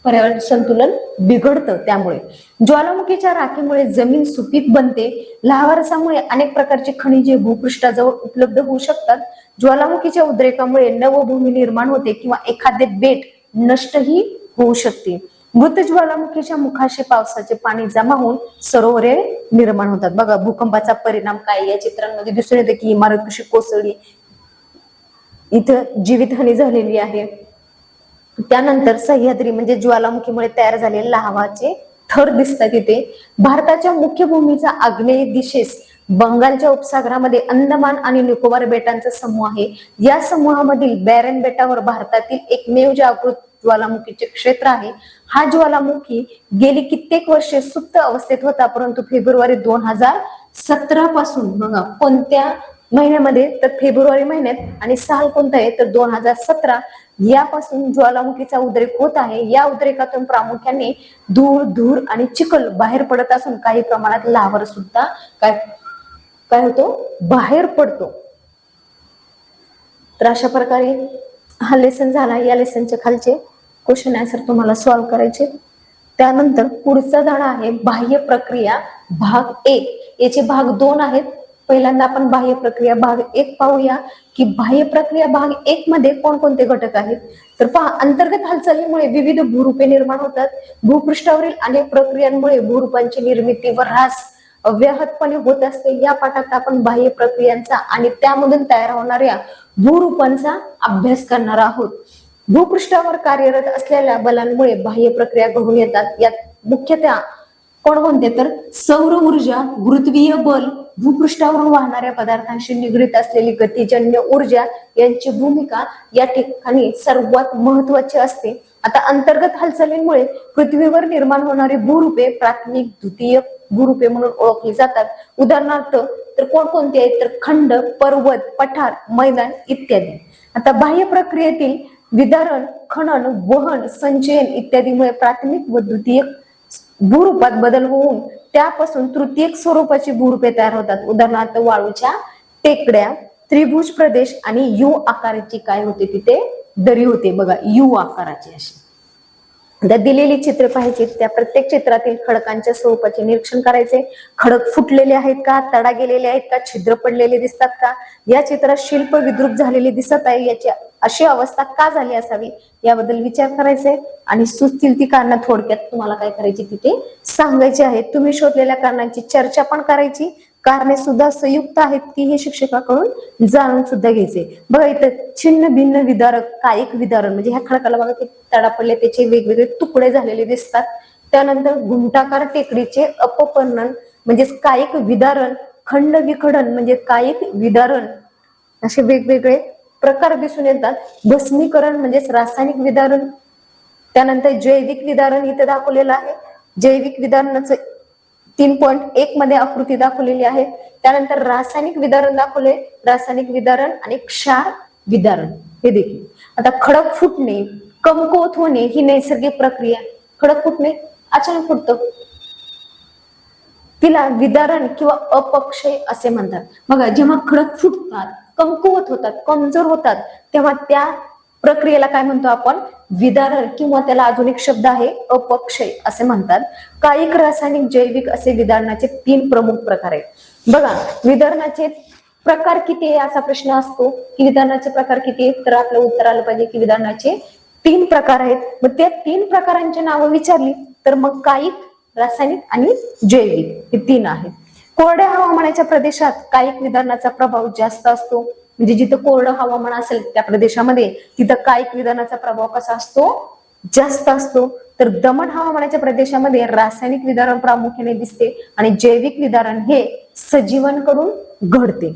पर्यावरण संतुलन बिघडतं. त्यामुळे ज्वालामुखीच्या राखेमुळे जमीन सुपीक बनते. लाव्हारसामुळे अनेक प्रकारची खनिजे भूपृष्ठाजवळ उपलब्ध होऊ शकतात. ज्वालामुखीच्या उद्रेकामुळे नवभूमी निर्माण होते किंवा एखादे बेट नष्टही होऊ शकते. मृत ज्वालामुखीच्या मुखाशी पावसाचे पाणी जमा होऊन सरोवरे निर्माण होतात. बघा, भूकंपाचा परिणाम काय या चित्रांमध्ये दिसून येते की इमारत कशी कोसळली, इथं जीवितहानी झालेली आहे. त्यानंतर सह्याद्री म्हणजे ज्वालामुखीमुळे तयार झालेले लाव्हाचे थर दिसतात इथे. भारताच्या मुख्य भूमीचा आग्नेय दिशेस बंगालच्या उपसागरामध्ये अंदमान आणि निकोबार बेटांचा समूह आहे. या समूहामधील बॅरन बेटावर भारतातील एकमेव जागृत ज्वालामुखीचे क्षेत्र आहे. हा ज्वालामुखी गेली कित्येक वर्षे सुप्त अवस्थेत होता, परंतु फेब्रुवारी 2017 पासून, बघा कोणत्या महिन्यामध्ये, तर फेब्रुवारी महिन्यात, आणि साल कोणता आहे तर 2017, यापासून ज्वालामुखीचा उद्रेक होत आहे. या उद्रेकातून प्रामुख्याने धूळ, धूर आणि चिखल बाहेर पडत असून काही प्रमाणात लाव्हा सुद्धा काय होतो, बाहेर पडतो. तर अशा प्रकारे हा लेसन झाला. या लेसनचे खालचे क्वेश्चन आन्सर तुम्हाला सॉल्व्ह करायचे. त्यानंतर पुढचा धडा आहे बाह्य प्रक्रिया भाग 1. याचे भाग 2 आहेत. पहिल्यांदा आपण बाह्य प्रक्रिया भाग 1 पाहूया की बाह्य प्रक्रिया भाग 1 मध्ये कोणकोणते घटक आहेत. तर पहा, अंतर्गत हालचालीमुळे विविध भूरूपे निर्माण होतात. भूपृष्ठावरील अनेक प्रक्रियांमुळे भूरूपांची निर्मिती व ऱ्हास अव्याहतपणे होत असते. या पाठात आपण बाह्य प्रक्रियांचा आणि त्यामधून तयार होणाऱ्या भूरूपांचा अभ्यास करणार आहोत. भूपृष्ठावर कार्यरत असलेल्या बलांमुळे बाह्य प्रक्रिया घडून येतात. यात मुख्यतः कोणकोणते तर सौर ऊर्जा, गुरुत्वीय बल, भूपृष्ठावरून वाहणाऱ्या पदार्थांशी निगडीत असलेली गतिजन्य ऊर्जा यांची भूमिका या ठिकाणी सर्वात महत्वाची असते. आता अंतर्गत हालचालींमुळे पृथ्वीवर निर्माण होणारी भूरूपे प्राथमिक, द्वितीय भूरूपे म्हणून ओळखली जातात. उदाहरणार्थ तर कोणकोणती आहेत तर खंड, पर्वत, पठार, मैदान इत्यादी. आता बाह्य प्रक्रियेतील विदारण, खनन, वहन, संचयन इत्यादीमुळे प्राथमिक व द्वितीय भूरूपात बदल होऊन त्यापासून तृतीयक स्वरूपाची भूरूपे तयार होतात. उदाहरणार्थ वाळूच्या टेकड्या, त्रिभुज प्रदेश आणि यू आकाराची काय होते, तिथे दरी होते. बघा, यू आकाराची अशी. त्या दिलेली चित्र पाहायची, त्या प्रत्येक चित्रातील खडकांच्या स्वरूपाचे निरीक्षण करायचे. खडक फुटलेले आहेत का, तडा गेलेले आहेत का, छिद्र पडलेले दिसतात का, या चित्रात शिल्प विद्रूप झालेले दिसत आहे, याची अशी अवस्था का झाली असावी याबद्दल विचार करायचे आणि सुचतील ती कारण थोडक्यात तुम्हाला काय करायची तिथे सांगायची आहेत. तुम्ही शोधलेल्या कारणांची चर्चा पण करायची. कारणे सुद्धा संयुक्त आहेत की हे शिक्षकाकडून जाणून सुद्धा घ्यायचे. बघा, इथं छिन्न भिन्न विदारक, कायिक विदारण म्हणजे ह्या खडकाला बघा ते तडा पडले, त्याचे वेगवेगळे तुकडे झालेले दिसतात. त्यानंतर घुमटाकार टेकडीचे अपपर्णन म्हणजे कायिक विदारण, खंड विखडन म्हणजे कायिक विदारण, असे वेगवेगळे प्रकार दिसून येतात. भस्मीकरण म्हणजेच रासायनिक विदारण. त्यानंतर जैविक विदारण इथे दाखवलेलं आहे. जैविक विदारणाचं 3.1 मध्ये आकृती दाखवलेली आहे. त्यानंतर रासायनिक विदारण दाखवले, रासायनिक विदारण आणि क्षार विदारण हे देखील. आता खडक फुटणे, कमकुवत होणे ही नैसर्गिक प्रक्रिया. खडक फुटणे अचानक फुटतं, तिला विदारण किंवा अपक्षय असे म्हणतात. बघा, जेव्हा खडक फुटतात, कमकुवत होतात, कमजोर होतात, तेव्हा त्या प्रक्रियेला काय म्हणतो आपण? विदारण, किंवा त्याला अजून एक शब्द आहे अपक्षय असे म्हणतात. कायिक, रासायनिक, जैविक असे विदारणाचे 3 प्रमुख प्रकार आहेत. बघा, विदारणाचे प्रकार किती आहे असा प्रश्न असतो की विधानाचे प्रकार किती आहेत, तर आपलं उत्तर आलं पाहिजे की विधानाचे 3 प्रकार आहेत. मग त्या 3 प्रकारांची नावं विचारली तर मग कायिक, रासायनिक आणि जैविक हे 3 आहेत. कोरड्या हवामानाच्या प्रदेशात कायिक विधानाचा प्रभाव जास्त असतो. म्हणजे जिथं कोरडं हवामान असेल त्या प्रदेशामध्ये तिथं कायिक विधानाचा प्रभाव कसा असतो? जास्त असतो. तर दमट हवामानाच्या प्रदेशामध्ये रासायनिक विदारण प्रामुख्याने दिसते आणि जैविक विदारण हे सजीवांकडून घडते.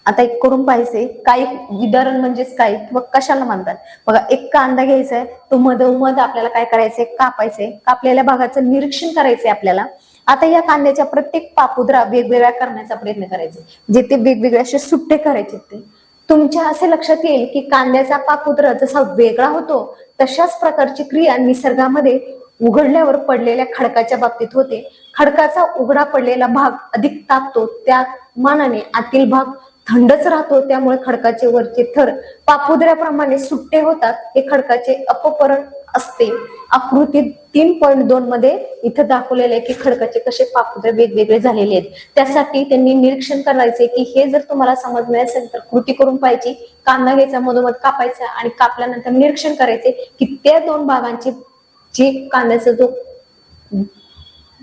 आता एक करून पाहिजे, कायिक विदारण म्हणजेच काय व कशाला म्हणतात? बघा, एक कांदा घ्यायचा आहे, तो मधोमध आपल्याला काय करायचंय? कापायचंय. कापलेल्या भागाचं निरीक्षण करायचंय आपल्याला. आता या कांद्याच्या प्रत्येक पापुद्रा वेगवेगळ्या करण्याचा प्रयत्न करायचा, जे ते वेगवेगळे असे सुट्टे करायचे. ते तुमच्या असे लक्षात येईल की कांद्याचा पापुद्रा जसा वेगळा होतो तशाच प्रकारची क्रिया निसर्गामध्ये उघडल्यावर पडलेल्या खडकाच्या बाबतीत होते. खडकाचा उघडा पडलेला भाग अधिक तापतो, त्या मानाने आतील भाग थंडच राहतो. त्यामुळे खडकाचे वरचे थर पापुद्र्याप्रमाणे सुट्टे होतात. हे खडकाचे अपपरण असते. आकृती 3.2 मध्ये इथं दाखवलेले आहे की खडकाचे कसे पापुद्रे वेगवेगळे झालेले आहेत. त्यासाठी त्यांनी निरीक्षण करायचे की हे जर तुम्हाला समजले असेल तर कृती करून पाहिजे. कांदा घ्यायचा, मधोमध कापायचा आणि कापल्यानंतर निरीक्षण करायचे की त्या 2 भागांची जे कांद्याचा जो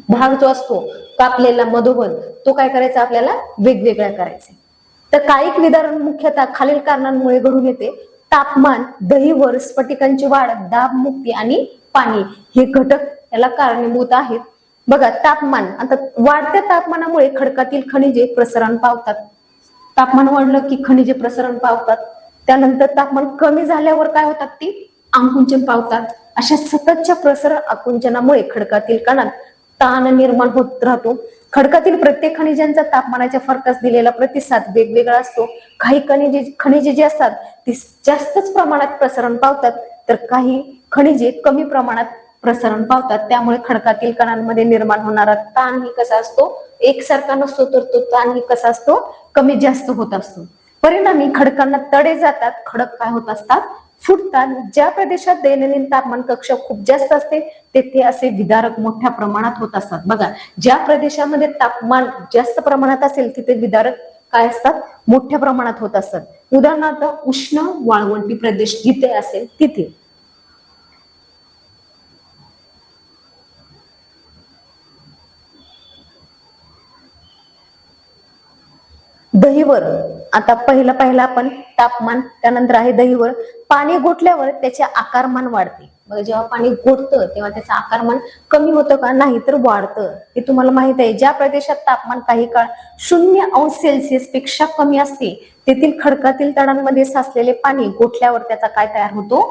भाग जो असतो कापलेला मधोमध, तो काय करायचा? आपल्याला वेगवेगळा करायचा. तर कायिक विदारण मुख्यतः खालील कारणांमुळे घडून येते. तापमान, दहीवर स्फटिकांची वाढ, दाब मुक्ती आणि पाणी हे घटक याला कारणीभूत आहेत. बघा, तापमान, आता वाढत्या तापमानामुळे खडकातील खनिजे प्रसरण पावतात. तापमान वाढलं की खनिजे प्रसरण पावतात. त्यानंतर तापमान कमी झाल्यावर काय होतात? ती आकुंचन पावतात. अशा सततच्या प्रसरण आकुंचनामुळे खडकातील कणात ताण निर्माण होत राहतो. खडकातील प्रत्येक खनिजांचा तापमानाच्या फरकास दिलेला प्रतिसाद वेगवेगळा असतो. काही खनिजे जे असतात ती जास्तच प्रमाणात प्रसरण पावतात, तर काही खनिजे कमी प्रमाणात प्रसरण पावतात. त्यामुळे खडकातील कणांमध्ये निर्माण होणारा ताण ही कसा असतो? एकसारखा नसतो, तर तो ताण ही कसा असतो? कमी जास्त होत असतो. परिणामी खडकांना तडे जातात. खडक काय होत असतात? फुटतात. ज्या प्रदेशात दैनंदिन तापमान कक्षा खूप जास्त असते तेथे असे विदारक मोठ्या प्रमाणात होत असतात. बघा, ज्या प्रदेशामध्ये तापमान जास्त प्रमाणात असेल तिथे विदारक काय असतात? मोठ्या प्रमाणात होत असतात. उदाहरणार्थ उष्ण वाळवंटी प्रदेश जिथे असेल तिथे. दहीवर, आता पहिला आपण तापमान, त्यानंतर आहे दहीवर. पाणी गोठल्यावर त्याचे आकारमान वाढते. बघा, जेव्हा पाणी गोठतं तेव्हा त्याचं आकारमान कमी होतं का? नाही, तर वाढतं. हे तुम्हाला माहित आहे. ज्या प्रदेशात तापमान काही काळ 0°C पेक्षा कमी असते तेथील खडकातील तडांमध्ये साचलेले पाणी गोठल्यावर त्याचा काय तयार होतो?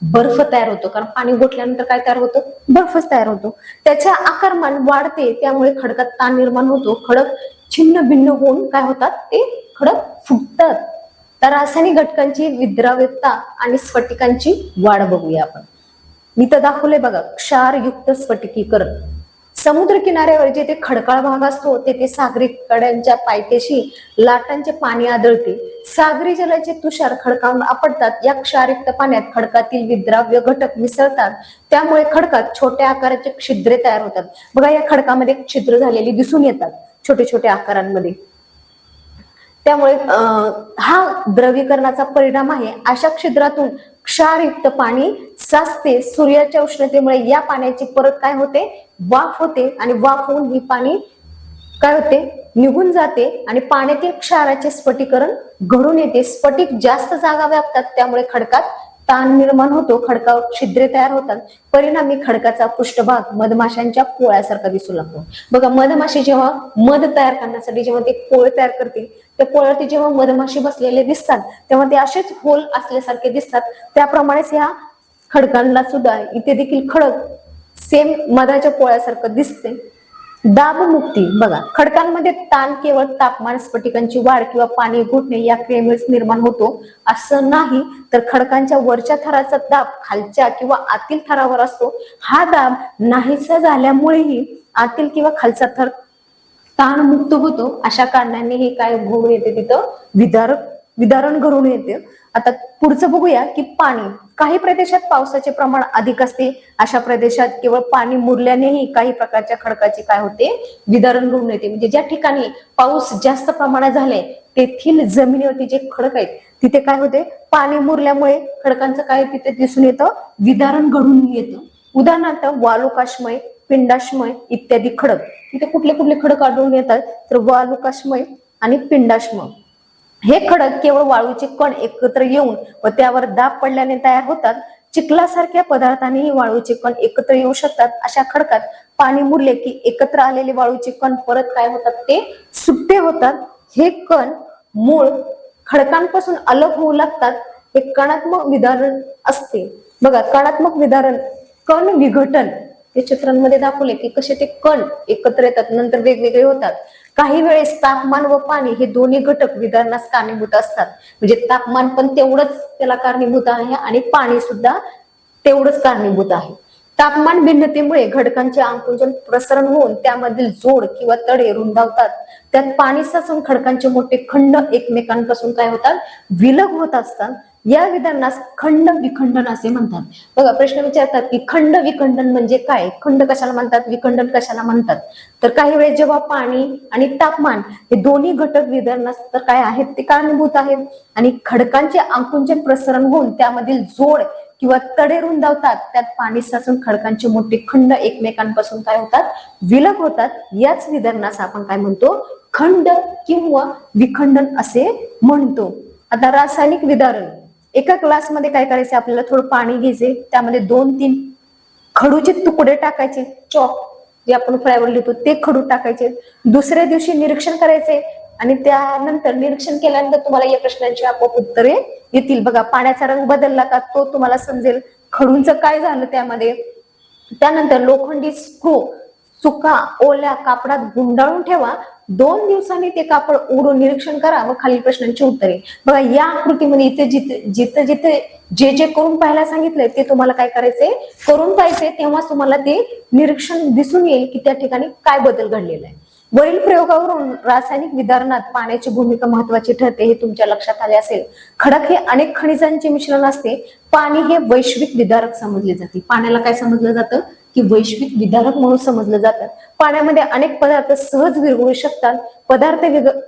बर्फ तयार होतो. कारण पाणी गोठल्यानंतर काय तयार होतं? बर्फच तयार होतो. त्याचे आकारमान वाढते, त्यामुळे खडकात ताण निर्माण होतो. खडक छिन्न भिन्न होऊन काय होतात? ते खडक फुटतात. तर रासायनिक घटकांची विद्राव्यता आणि स्फटिकांची वाढ बघूया आपण. मी तर दाखवले बघा, क्षारयुक्त स्फटिकीकरण. समुद्र किनाऱ्यावर जिथे खडकाळ भाग असतो तेथे सागरी कड्यांच्या पायथ्याशी लाटांचे पाणी आढळते. सागरी जलाचे तुषार खडकावर आपटतात. या क्षारयुक्त पाण्यात खडकातील विद्राव्य घटक मिसळतात. त्यामुळे खडकात छोट्या आकाराचे छिद्रे तयार होतात. बघा, या खडकामध्ये छिद्र झालेली दिसून येतात छोटे छोटे आकारांमध्ये. त्यामुळे हा द्रवीकरणाचा परिणाम आहे. अशा छिद्रातून क्षारयुक्त पाणी साचते. सूर्याच्या उष्णतेमुळे या पाण्याची परत काय होते? वाफ होते आणि वाफ होऊन ही पाणी काय होते? निघून जाते आणि पाण्यातील क्षाराचे स्फटिकरण घडून येते. स्फटिक जास्त जागा व्यापतात, त्यामुळे खडकात ताण निर्माण होतो. खडकावर छिद्रे तयार होतात. परिणामी खडकाचा पृष्ठभाग मधमाशांच्या पोळ्यासारखा दिसू लागतो. बघा, मधमाशी जेव्हा मध तयार करण्यासाठी जेव्हा ते पोळे तयार करते, त्या पोळ्यावरती जेव्हा मधमाशी बसलेले दिसतात तेव्हा ते असेच होल असल्यासारखे दिसतात. त्याप्रमाणेच ह्या खडकांना सुद्धा इथे देखील खडक सेम मधाच्या पोळ्यासारखं दिसते. दाब मुक्ती, बघा, खडकांमध्ये ताण केवळ तापमान, स्फटिकांची वाढ किंवा पाणी घुटणे या क्रियेमुळेच निर्माण होतो असं नाही, तर खडकांच्या वरच्या थराचा दाब खालच्या किंवा आतील थरावर असतो. हा दाब नाहीसा झाल्यामुळेही आतील किंवा खालचा थर ताण मुक्त होतो. अशा कारणाने हे काय घडून येते? तिथं विदारण घडून येते. आता पुढचं बघूया की पाणी. काही प्रदेशात पावसाचे प्रमाण अधिक असते, अशा प्रदेशात केवळ पाणी मुरल्यानेही काही प्रकारच्या खडकाचे काय होते, विदारण घडून येते. म्हणजे ज्या ठिकाणी पाऊस जास्त प्रमाणात झाले तेथील जमिनीवरती जे खडक आहेत तिथे काय होते, पाणी मुरल्यामुळे खडकांचं काय तिथे दिसून येतं, विदारण घडून येतं. उदाहरणार्थ वालुकामय, पिंडाश्मय इत्यादी खडक. तिथे कुठले कुठले खडक आढळून येतात, तर वालुकामय आणि पिंडाश्मय हे खडक केवळ वाळूचे कण एकत्र येऊन व त्यावर दाब पडल्याने तयार होतात. चिखलासारख्या पदार्थांनीही वाळूचे कण एकत्र येऊ शकतात. अशा खडकात पाणी मुरले की एकत्र आलेले वाळूचे कण परत काय होतात, ते सुट्टे होतात. हे कण मूळ खडकांपासून अलग होऊ लागतात. हे कणात्मक विदारण असते. बघा, कणात्मक विदारण, कण विघटन ते चित्रांमध्ये दाखवले की कसे ते कण एकत्र येतात, नंतर वेगवेगळे होतात. काही वेळेस तापमान व पाणी हे दोन्ही घटक विदारणास कारणीभूत असतात. म्हणजे तापमान पण तेवढंच त्याला कारणीभूत आहे आणि पाणी सुद्धा तेवढंच कारणीभूत आहे. तापमान भिन्नतेमुळे घटकांचे आकुंचन प्रसरण होऊन त्यामधील जोड किंवा तडे रुंदावतात. त्यात पाणी साचून खडकांचे मोठे खंड एकमेकांपासून काय होतात, विलग होत असतात. या विधानास खंड विखंडन असे म्हणतात. बघा, प्रश्न विचारतात की खंड विखंडन म्हणजे काय, खंड कशाला म्हणतात, विखंडन कशाला म्हणतात. तर काही वेळेस जेव्हा पाणी आणि तापमान हे दोन्ही घटक विधानास तर काय आहेत, ते कारणीभूत आहेत आणि खडकांचे आकुंचन प्रसरण होऊन त्यामधील जोड किंवा तडे रुंदावतात. त्यात पाणी साचून खडकांचे मोठे खंड एकमेकांपासून काय होतात, विलग होतात. याच विधानास आपण काय म्हणतो, खंड किंवा विखंडन असे म्हणतो. आता रासायनिक विदारण. एका ग्लासमध्ये काय करायचे, आपल्याला थोडं पाणी घ्यायचे, त्यामध्ये 2-3 खडूचे तुकडे टाकायचे, चॉक जे आपण फळ्यावर लिहितो ते खडू टाकायचे. दुसऱ्या दिवशी निरीक्षण करायचे आणि त्यानंतर निरीक्षण केल्यानंतर तुम्हाला या प्रश्नांची आपोआप उत्तरे येतील. बघा, पाण्याचा रंग बदलला का तो तुम्हाला समजेल, खडूंचं काय झालं त्यामध्ये. त्यानंतर लोखंडी स्क्रू चुका ओल्या कापडात गुंडाळून ठेवा. 2 दिवसांनी ते कापड उघडून निरीक्षण करा व खालील प्रश्नांची उत्तरे. बघा, या आकृतीमध्ये इथे जिथे जिथे जे जे करून पाहायला सांगितलंय ते तुम्हाला काय करायचंय, करून पाहायचंय. तेव्हा तुम्हाला ते निरीक्षण दिसून येईल की त्या ठिकाणी काय बदल घडलेला आहे. वरील प्रयोगावरून रासायनिक विदारणात पाण्याची भूमिका महत्वाची ठरते हे तुमच्या लक्षात आले असेल. खडक हे अनेक खनिजांचे मिश्रण असते. पाणी हे वैश्विक विदारक समजले जाते. पाण्याला काय समजलं जातं, की वैश्विक विदारक म्हणून समजलं जातं. पाण्यामध्ये अनेक पदार्थ सहज विरघळू शकतात. पदार्थ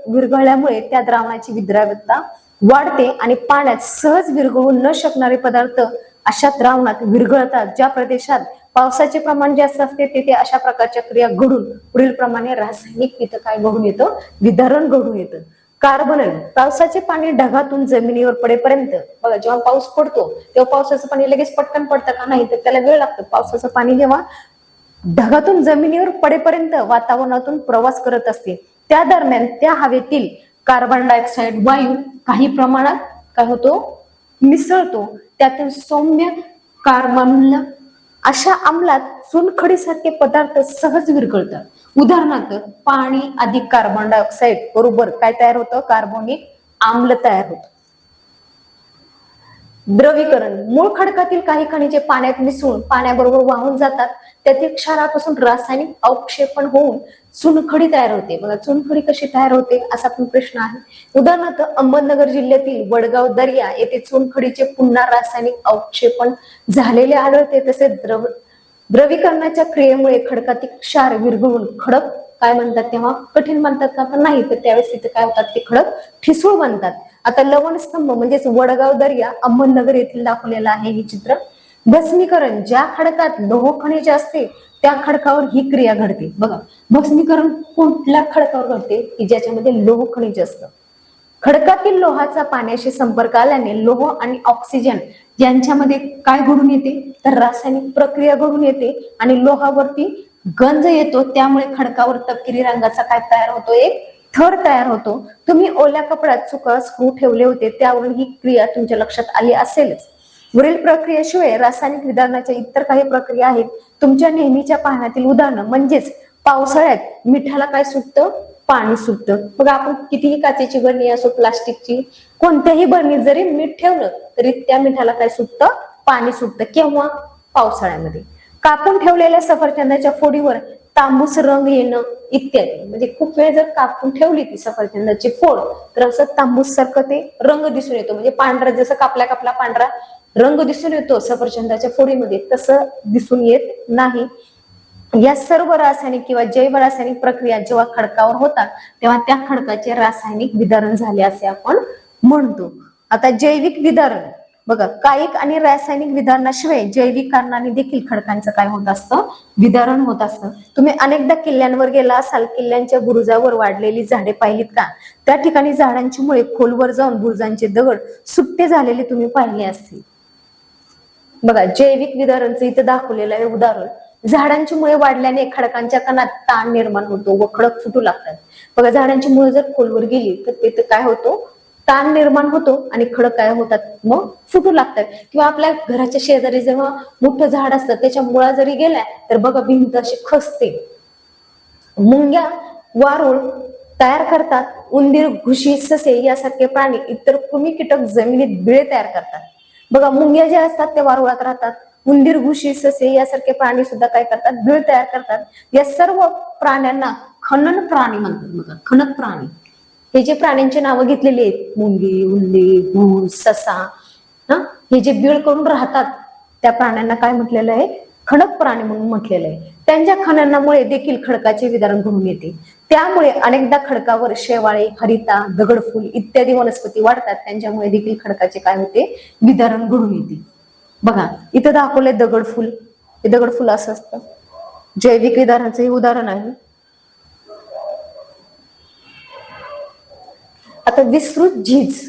विरघळल्यामुळे त्या द्रावणाची विद्राव्यता वाढते आणि पाण्यात सहज विरघळू न शकणारे पदार्थ अशा द्रावणात विरघळतात. ज्या प्रदेशात पावसाचे प्रमाण जास्त असते तेथे अशा प्रकारच्या क्रिया घडून पुढील प्रमाणे रासायनिक पितं काय घडून येतं, विदारण घडून येतं. कार्बनल. पावसाचे पाणी ढगातून जमिनीवर पडेपर्यंत, बघा जेव्हा पाऊस पडतो तेव्हा पावसाचं पाणी लगेच पटकन पडतं का, नाही, तर त्याला वेळ लागतो. पावसाचं पाणी जेव्हा ढगातून जमिनीवर पडेपर्यंत वातावरणातून प्रवास करत असते, त्या दरम्यान त्या हवेतील कार्बन डायऑक्साईड वायू काही प्रमाणात काय होतो, मिसळतो. त्यातून सौम्य कार्बन अशा अंमलात चुनखडीसारखे पदार्थ सहज विरघळतात. उदाहरणार्थ पाणी अधिक कार्बन डायऑक्साईड बरोबर काय तयार होतं, कार्बोनिक आम्ल तयार होतं. द्रवीकरण. मूळ खडकातील काही खनिजे पाण्यात मिसळून पाण्याबरोबर वाहून जातात. त्यातील क्षारापासून रासायनिक अवक्षेपण होऊन चुनखडी तयार होते. बघा, चुनखडी कशी तयार होते असा पण प्रश्न आहे. उदाहरणार्थ अहमदनगर जिल्ह्यातील वडगाव दर्या येथे चुनखडीचे पुन्हा रासायनिक अवक्षेपण झालेले आढळते. तसेच द्रवीकरणाच्या क्रियेमुळे खडकातील क्षार विरघळून खडक काय म्हणतात, तेव्हा कठीण म्हणतात का, तर नाही, तर त्यावेळेस तिथे काय होतात, ते खडक ठिसूळ बनतात. आता लवण स्तंभ म्हणजेच वडगाव दर्या अहमदनगर येथील दाखवलेला आहे हे चित्र. भस्मीकरण. ज्या खडकात लोह खनिज असते त्या खडकावर ही क्रिया घडते. बघा, भस्मीकरण कुठल्या खडकावर घडते, की ज्याच्यामध्ये लोह खनिज असतं. खडकातील लोहाचा पाण्याशी संपर्क आल्याने लोह आणि ऑक्सिजन यांच्यामध्ये काय घडून येते, तर रासायनिक प्रक्रिया घडून येते आणि लोहावरती गंज येतो. त्यामुळे खडकावर तपकिरी रंगाचा काय तयार होतो, एक थर तयार होतो. तुम्ही ओल्या कपड्यात चुका स्क्रू ठेवले होते त्यावरून ही क्रिया तुमच्या लक्षात आली असेलच. वरील प्रक्रियेशिवाय रासायनिक विदारणाच्या इतर काही प्रक्रिया आहेत. तुमच्या नेहमीच्या पाहण्यातील उदाहरण म्हणजेच पावसाळ्यात मिठाला काय सुटतं, पाणी सुटतं. बघा, आपण कितीही काचेची बरणी असो, प्लास्टिकची, कोणत्याही बरणीत जरी मीठ ठेवलं तरी त्या मिठाला काय सुटतं, पाणी सुटतं. केव्हा, पावसाळ्यामध्ये. कापून ठेवलेल्या सफरचंदाच्या फोडीवर तांबूस रंग येणं इत्यादी. म्हणजे खूप वेळ जर कापून ठेवली ती सफरचंदाची फोड तर असं तांबूस सारखं ते रंग दिसून येतो. म्हणजे पांढरा जसं कापला कापला पांढरा रंग दिसून येतो सफरचंदाच्या फोडीमध्ये, तसं दिसून येत नाही. या सर्व रासायनिक किंवा जैव रासायनिक प्रक्रिया जेव्हा खडकावर होतात तेव्हा त्या खडकाचे रासायनिक विदारण झाले असे आपण म्हणतो. आता जैविक विदारण बघा, कायिक आणि रासायनिक विधारणाशिवाय जैविक कारणाने देखील खडकांचं काय होत असतं, विदारण होत असतं. तुम्ही अनेकदा किल्ल्यांवर गेला असाल, किल्ल्यांच्या बुरुजावर वाढलेली झाडे पाहिलीत का? त्या ठिकाणी झाडांची मुळे खोलवर जाऊन बुरुजांचे दगड सुट्टे झालेले तुम्ही पाहिले असतील. बघा, जैविक विदारणचं इथं दाखवलेलं आहे उदाहरण. झाडांची मुळे वाढल्याने खडकांच्या कणात ताण निर्माण होतो व खडक फुटू लागतात. बघा, झाडांची मुळे जर खोलवर गेली तर तिथे काय होतो, ताण निर्माण होतो आणि खडक काय होतात, मग फुटू लागतात. किंवा आपल्या घराच्या शेजारी जेव्हा मोठं झाड असतं त्याच्या मुळा जरी गेल्या तर बघा भिंत अशी खचते. मुंग्या वारूळ तयार करतात. उंदीर, घुशी, ससे यासारखे प्राणी इतर कृमी कीटक जमिनीत बिळे तयार करतात. बघा, मुंग्या ज्या असतात त्या वारुळात राहतात. उंदीर, घुशी, ससे यासारखे प्राणी सुद्धा काय करतात, बिळ तयार करतात. या सर्व प्राण्यांना खनन प्राणी म्हणतात. बघा, खनक प्राणी हे जे प्राण्यांची नावं घेतलेली आहेत, मुंगी, उंदीर, घुस, ससा, हे जे बिळ करून राहतात त्या प्राण्यांना काय म्हटलेलं आहे, खडक प्राणी म्हणून म्हटलेलं आहे. त्यांच्या खननामुळे देखील खडकाचे विदारण घडून येते. त्यामुळे अनेकदा खडकावर शेवाळे, हरिता, दगडफूल इत्यादी वनस्पती वाढतात. त्यांच्यामुळे देखील खडकाचे काय होते, विदारण घडून येते. बघा, इथं दाखवलंय दगडफूल. हे दगडफूल असं असतं. जैविक विदारणाचं हे उदाहरण आहे. आता विस्तृत झीज.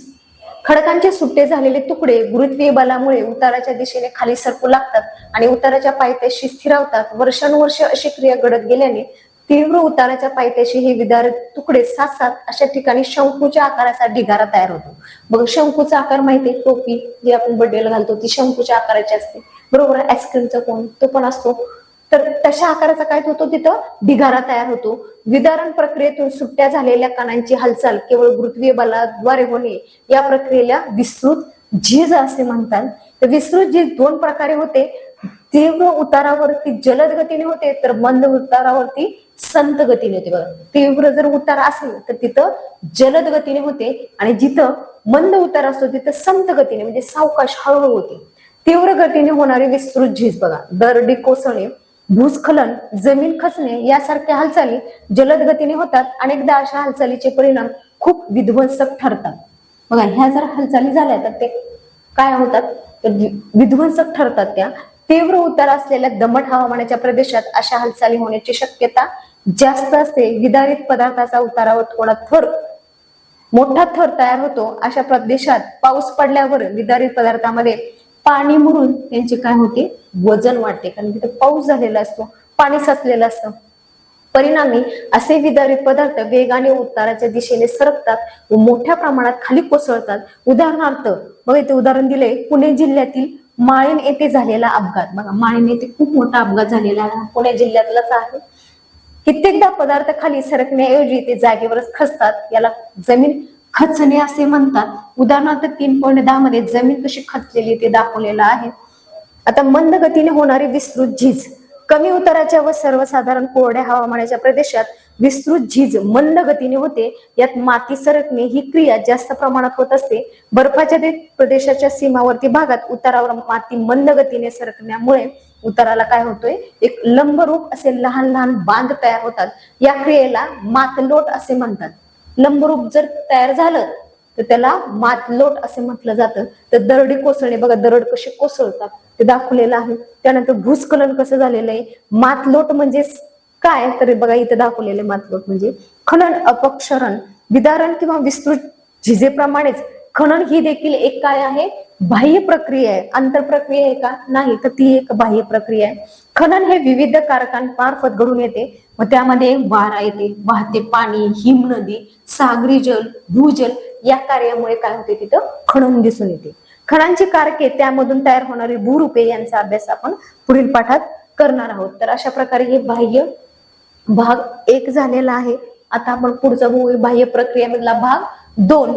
खडकांचे सुट्टे झालेले तुकडे गुरुत्वीय बलामुळे उताराच्या दिशेने खाली सरकू लागतात आणि उताराच्या पायथ्याशी स्थिरावतात. वर्षानुवर्ष अशी क्रिया घडत गेल्याने तीव्र उताराच्या पायथ्याशी हे विदारक तुकडे सात सात अशा ठिकाणी शंकूच्या आकाराचा ढिगारा तयार होतो. बघ, शंकूचा आकार माहितीये, टोपी जी आपण बर्थडेला घालतो ती शंकूच्या आकाराची असते, बरोबर. आईस्क्रीमचा कोण तो पण असतो. तर तशा आकाराचा काय होतो, तिथं ढिगारा तयार होतो. विदारण प्रक्रियेतून सुट्ट्या झालेल्या कणांची हालचाल केवळ गुरुत्वीय बलाद्वारे होणे या प्रक्रियेला विस्तृत झीज असे म्हणतात. तर विस्तृत झीज दोन प्रकारे होते. तीव्र उतारावरती जलद गतीने होते तर मंद उतारावरती संत गतीने होते. बघा, तीव्र जर उतार असेल तर तिथं जलद गतीने होते आणि जिथं मंद उतार असतो तिथं संत गतीने म्हणजे सावकाश हळूहळू होते. तीव्र गतीने होणारी विस्तृत झीज बघा, दरडी कोसळणे, भूस्खलन, जमीन खचणे यासारख्या हालचाली जलद गतीने होतात. अनेकदा अशा हालचालीचे परिणाम खूप विध्वंसक ठरतात. बघा, ह्या जर हालचाली झाल्या तर ते काय होतात, तर विध्वंसक ठरतात. त्या तीव्र उतार असलेल्या दमट हवामानाच्या प्रदेशात अशा हालचाली होण्याची शक्यता जास्त असते. विदारित पदार्थाचा उतारावर थोडा थर, मोठा थर तयार होतो. अशा प्रदेशात पाऊस पडल्यावर विदारित पदार्थामध्ये पाणी मुरून त्यांचे काय होते, वजन वाढते. कारण तिथे पाऊस झालेला असतो, पाणी साचलेलं असतं. परिणामी असे विदारित पदार्थ वेगाने उताराच्या दिशेने सरकतात व मोठ्या प्रमाणात खाली कोसळतात. उदाहरणार्थ बघा, इथे उदाहरण दिले, पुणे जिल्ह्यातील माळीण येथे झालेला अपघात. बघा, माळीण येथे खूप मोठा अपघात झालेला आहे, पुणे जिल्ह्यातलाच आहे. कित्येकदा पदार्थ खाली सरकण्याऐवजी ते जागेवरच खचतात. याला जमीन खचणे असे म्हणतात. उदाहरणार्थ 3.10 मध्ये जमीन कशी खचलेली ते दाखवलेलं आहे. आता मंद गतीने होणारी विस्तृत झीज. कमी उताराच्या व सर्वसाधारण कोरड्या हवामानाच्या प्रदेशात विस्तृत झीज मंद गतीने होते. यात माती सरकणे ही क्रिया जास्त प्रमाणात होत असते. बर्फाच्या प्रदेशाच्या सीमावर्ती भागात उतारावर माती मंद गतीने सरकण्यामुळे उताराला काय होतोय, एक लंबरूप असे लहान लहान बांध तयार होतात. या क्रियेला मातलोट असे म्हणतात. लंबरूप जर तयार झालं तर त्याला मातलोट असे म्हटलं जातं. तर दरडी कोसळणे बघा, दरड कशी कोसळतात ते दाखवलेलं आहे. त्यानंतर भूस्खलन कसं झालेलं आहे. मातलोट म्हणजे काय, तर बघा इथं दाखवलेले मातलोट म्हणजे खनन, अपक्षरण, विदारण किंवा विस्तृत झिजेप्रमाणेच खनन ही देखील एक काय आहे, बाह्य प्रक्रिया आहे. आंतर प्रक्रिया आहे का, नाही, तर ती एक बाह्य प्रक्रिया आहे. खनन हे विविध कारकांमार्फत घडून येते व त्यामध्ये वारा येते, वाहते पाणी, हिमनदी, सागरी जल, भूजल या कार्यामुळे काय होते, तिथं खनन दिसून येते. खणांची कारके, त्यामधून तयार होणारी भूरूपे यांचा अभ्यास आपण पुढील पाठात करणार आहोत. तर अशा प्रकारे हे बाह्य भाग 1 झालेला आहे. आता आपण पुढचा बघू बाह्य प्रक्रियेमधला भाग 2.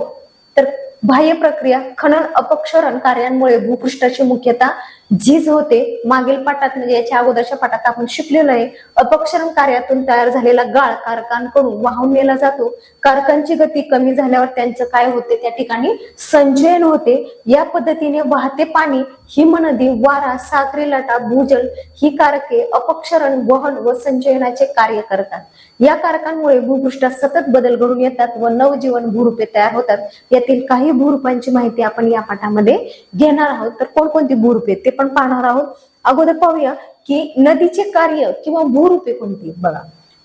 तर बाह्य प्रक्रिया खनन अपक्षरण कार्यांमुळे भूपृष्ठाची मुख्यतः झीज होते. मागील पाठात म्हणजे याच्या अगोदरच्या पाठात आपण शिकलेलो आहे, अपक्षरण कार्यातून तयार झालेला गाळ कारखान्यांकडून वाहून नेला जातो. कारखान्यांची गती कमी झाल्यावर त्यांचं काय होते, त्या ठिकाणी संचयन होते. या पद्धतीने वाहते पाणी, हिमनदी, वारा, सागरी लाटा, भूजल ही कारके अपक्षरण, वहन व संचयनाचे कार्य करतात. या कारखान्यांमुळे भूपृष्ठात सतत बदल घडून येतात व नवजीवन भूरूपे तयार होतात. यातील काही भूरूपांची माहिती आपण या पाठामध्ये घेणार आहोत. तर कोणकोणती भूरूपे ते पण पाहणार आहोत. अगोदर पाहूया की नदीचे कार्य किंवा भूरूपे कोणती. बघा,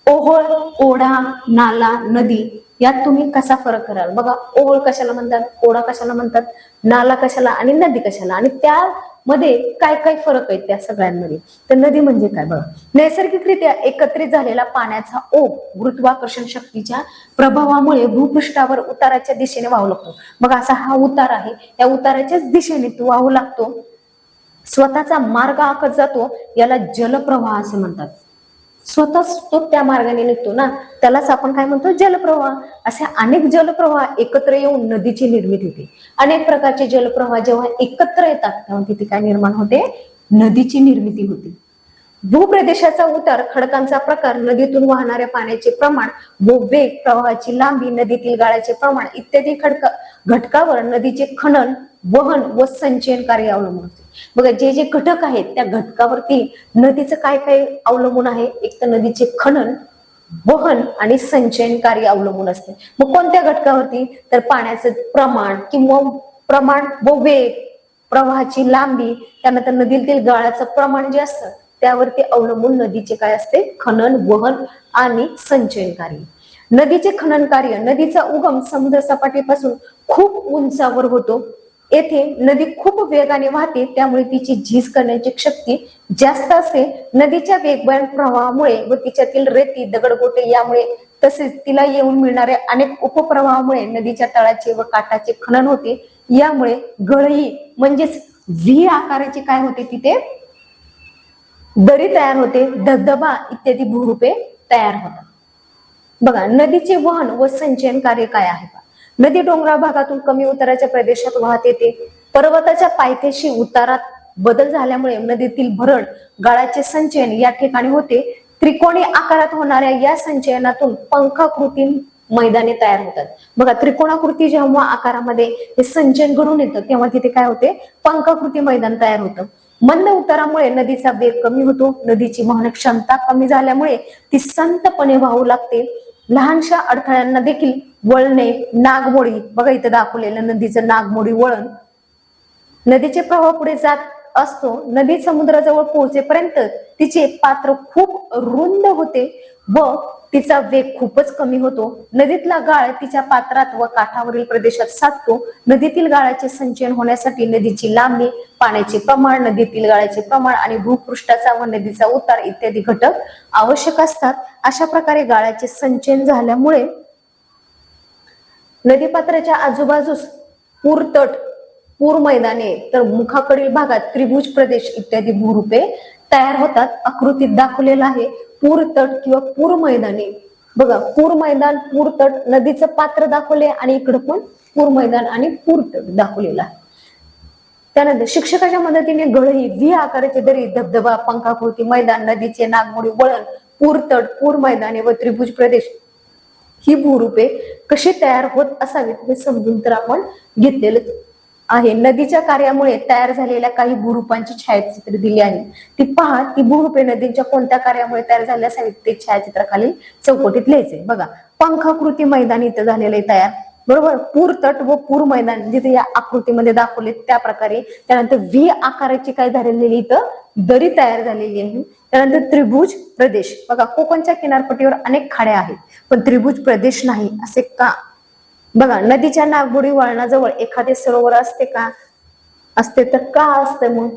ओहोळ, ओढा, नाला, नदी यात तुम्ही कसा फरक कराल. बघा, ओहोळ कशाला म्हणतात, ओढा कशाला म्हणतात, नाला कशाला आणि नदी कशाला, आणि त्यामध्ये काय काय फरक आहेत त्या सगळ्यांमध्ये. तर नदी म्हणजे काय बघा, नैसर्गिकरित्या एकत्रित झालेला पाण्याचा ओघ गुरुत्वाकर्षण शक्तीच्या प्रभावामुळे भूपृष्ठावर उताराच्या दिशेने वाहू लागतो. बघा, असा हा उतार आहे, या उताराच्याच दिशेने तो वाहू लागतो, स्वतःचा मार्ग आखत जातो. याला जलप्रवाह असे म्हणतात. स्वतःच तो त्या मार्गाने निघतो ना, त्यालाच आपण काय म्हणतो, जलप्रवाह. असे अनेक जलप्रवाह एकत्र येऊन नदीची निर्मिती होते. अनेक प्रकारचे जलप्रवाह जेव्हा एकत्र येतात तेव्हा तिथे काय निर्माण होते, नदीची निर्मिती होते. भूप्रदेशाचा उतार, खडकांचा प्रकार, नदीतून वाहणाऱ्या पाण्याचे प्रमाण व वेग, प्रवाहाची लांबी, नदीतील गाळाचे प्रमाण इत्यादी घटकावर नदीचे खनन, वहन व संचयन कार्य अवलंबून असते. बघा, जे जे घटक आहेत त्या घटकावरती नदीचं काय काय अवलंबून आहे. एक तर नदीचे खनन, वहन आणि संचयन कार्य अवलंबून असते. मग कोणत्या घटकावरती, तर पाण्याचं प्रमाण व वेग, प्रवाहाची लांबी, त्यानंतर नदीतील गाळाचं प्रमाण जे असतं त्यावरती अवलंबून नदीचे काय असते, खनन, वहन आणि संचयन कार्य. नदीचे खनन कार्य, नदीचा उगम समुद्र सपाटीपासून खूप उंचावर होतो. येथे नदी खूप वेगाने वाहते, त्यामुळे तिची झीज करण्याची शक्ती जास्त असते. नदीच्या वेगवान प्रवाहामुळे व तिच्यातील रेती, दगडगोटे यामुळे तसेच तिला येऊन मिळणाऱ्या अनेक उपप्रवाहामुळे नदीच्या तळाचे व काठाचे खनन होते. यामुळे गळही म्हणजेच व्ही आकाराची काय होते, तिथे दरी तयार होते. धबधबा इत्यादी भूरूपे तयार होतात. बघा, नदीचे वहन व संचयन कार्य काय आहे. नदी डोंगराळ भागातून कमी उताराच्या प्रदेशात वाहत येते. पर्वताच्या पायथ्याशी उतारात बदल झाल्यामुळे नदीतील भरण, गाळाचे संचयन या ठिकाणी होते. त्रिकोणी आकारात होणाऱ्या या संचयनातून पंखाकृती मैदाने तयार होतात. बघा, त्रिकोणाकृती जेव्हा आकारामध्ये हे संचयन घडून येतं तेव्हा तिथे काय होते, पंखाकृती मैदान तयार होतं. मंद उतारामुळे नदीचा वेग कमी होतो. नदीची वाहन क्षमता कमी झाल्यामुळे ती संतपणे वाहू लागते. लहानशा अडथळ्यांना देखील वळणे, नागमोडी, बघा इथं दाखवलेलं नदीचं नागमोडी वळण. नदीचे प्रवाह पुढे जात असतो. नदी समुद्राजवळ पोहोचेपर्यंत तिचे पात्र खूप रुंद होते व तिचा वेग खूपच कमी होतो. नदीतला गाळ तिच्या पात्रात व काठावरील प्रदेशात साठतो. नदीतील गाळाचे संचयन होण्यासाठी नदीची लांबी, पाण्याचे प्रमाण, नदीतील गाळाचे प्रमाण आणि भूपृष्ठाचा व नदीचा उतार इत्यादी घटक आवश्यक असतात. अशा प्रकारे गाळाचे संचयन झाल्यामुळे नदीपात्राच्या आजूबाजूस पूरतट, पूर मैदाने, तर मुखाकडील भागात त्रिभुज प्रदेश इत्यादी भूरूपे तयार होतात. आकृतीत दाखवलेला आहे पूरतट किंवा पूर मैदाने. बघा, पूर मैदान, पूरतट, नदीचं पात्र दाखवले आणि इकडं पण पूर मैदान आणि पूरतट दाखवलेला आहे. त्यानंतर शिक्षकाच्या मदतीने गळही, व्ही आकाराची दरी, धबधबा, पंखाकृती मैदान, नदीचे नागमोडी वळण, पूरतट, पूर मैदाने व त्रिभुज प्रदेश ही भूरूपे कशी तयार होत असावीत हे समजून तर आपण घेतलेलं आहे. नदीच्या कार्यामुळे तयार झालेल्या काही भूरूपांची छायाचित्र दिली आहे. ती पहा. ती भूरूपे नदीच्या कोणत्या कार्यामुळे तयार झाली असावीत ते छायाचित्र खाली चौकटीत लिहायचे. बघा, पंखाकृती मैदान इथं झालेले तयार, बरोबर. पूरतट व पूर मैदान जिथे या आकृतीमध्ये दाखवले त्या प्रकारे. त्यानंतर व्ही आकाराची काय झालेली इथं दरी तयार झालेली आहे. त्यानंतर त्रिभुज प्रदेश, बघा कोकणच्या किनारपट्टीवर अनेक खाड्या आहेत पण त्रिभुज प्रदेश नाही, असे का. बघा, नदीच्या नागमोडी वळणाजवळ एखादे सरोवर असते का, असते तर का असते. मग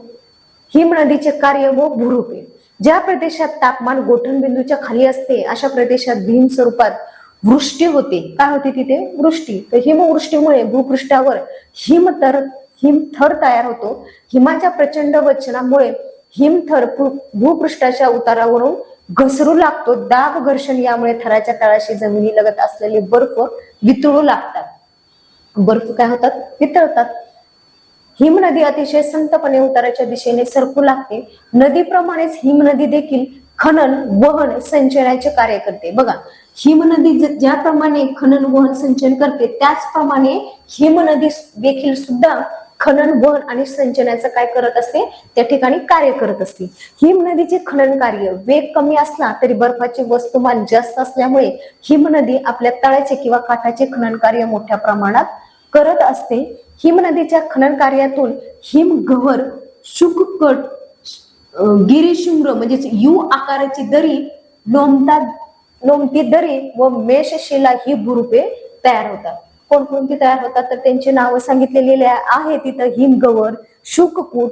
हिम नदीचे कार्य व भूरूपे, ज्या प्रदेशात तापमान गोठणबिंदूच्या खाली असते अशा प्रदेशात भीम स्वरूपात वृष्टी होते. काय होते तिथे, वृष्टी. तर हिमवृष्टीमुळे भूपृष्ठावर हिमथर तयार होतो. हिमाच्या प्रचंड वचनामुळे हिमथर भूपृष्ठाच्या उतारावरून घसरू लागतो. दाब घर्षण यामुळे थराच्या तळाशी जमिनी लगत असलेले बर्फ वितळू लागतात. बर्फ काय होतात, वितळतात. हिमनदी अतिशय संतपणे उताराच्या दिशेने सरकू लागते. नदीप्रमाणेच हिमनदी देखील खनन, वहन, संचयनाचे कार्य करते. बघा, हिमनदी ज्याप्रमाणे खनन, वहन, संचयन करते त्याचप्रमाणे हिमनदी देखील सुद्धा खनन, वहन आणि संचयनाचं काय करत असते, त्या ठिकाणी कार्य करत असते. हिमनदीचे खनन कार्य वेग कमी असला तरी बर्फाचे वस्तुमान जास्त असल्यामुळे हिमनदी आपल्या तळाचे किंवा काठाचे खनन कार्य मोठ्या प्रमाणात करत असते. हिमनदीच्या खनन कार्यातून हिमगव्हर, शुककट, गिरिशृंग म्हणजेच यू आकाराची दरी, लोंबती दरी व मेषशिला ही भूरूपे तयार होतात. कोणकोणती तयार होतात तर त्यांची नावं सांगितलेली आहे तिथं. हिमगव्हर, शुककूट,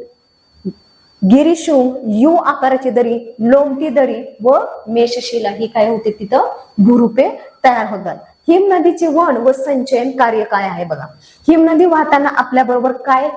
गिरिशृंग, यू आकाराची दरी, लोंबती दरी व मेषशिला ही काय होते तिथं भूरूपे तयार होतात. हिमनदीचे वहन व संचयन कार्य काय आहे बघा. हिमनदी वाहताना आपल्या बरोबर काय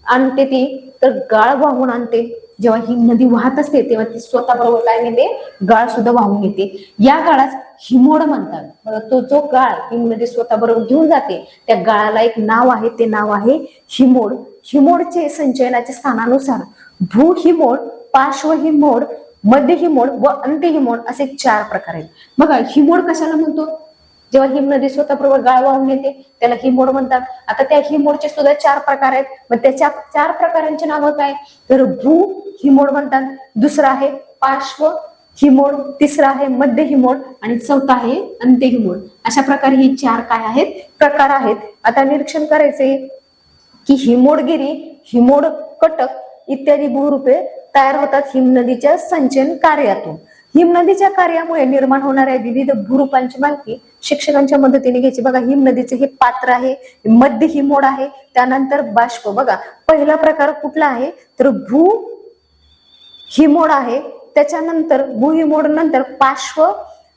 आणते ती तर गाळ वाहून आणते. जेव्हा हिमनदी वाहत असते तेव्हा ती स्वतः बरोबर काय नेते, गाळ सुद्धा वाहून येते. या गाळास हिमोड म्हणतात. बघा, तो जो गाळ हिमनदी स्वतः बरोबर घेऊन जाते त्या गाळाला एक नाव आहे, ते नाव आहे हिमोड. हिमोडचे संचयनाच्या स्थानानुसार भूहिमोड, पार्श्वहिमोड, मध्यहिमोड व अंत्यहिमोड असे 4 प्रकार आहेत. बघा, हिमोड कशाला म्हणतो, जेव्हा हिमनदी स्वतः बरोबर गाळ वाहून येते त्याला हिमोड म्हणतात. आता त्या हिमोडचे सुद्धा 4 प्रकार आहेत. मग त्याच्या 4 प्रकारांची नावं काय तर भू हिमोड म्हणतात, दुसरा आहे पार्श्व हिमोड, तिसरा आहे मध्य हिमोड आणि चौथा आहे अंत्य हिमोड. अशा प्रकारे ही 4 काय आहेत, प्रकार आहेत. आता निरीक्षण करायचे की हिमोडगिरी, हिमोड कटक इत्यादी भूरूपे तयार होतात हिमनदीच्या संचयन कार्यातून. हिमनदीच्या कार्यामुळे निर्माण होणाऱ्या विविध भूरूपांची माहिती शिक्षकांच्या मदतीने घ्यायची. बघा, हिमनदीचे हे पात्र आहे, मध्य हिमोड आहे, त्यानंतर बाष्प. बघा, पहिला प्रकार कुठला आहे तर भू हिमोड आहे, त्याच्यानंतर भूहिमोड नंतर पार्श्व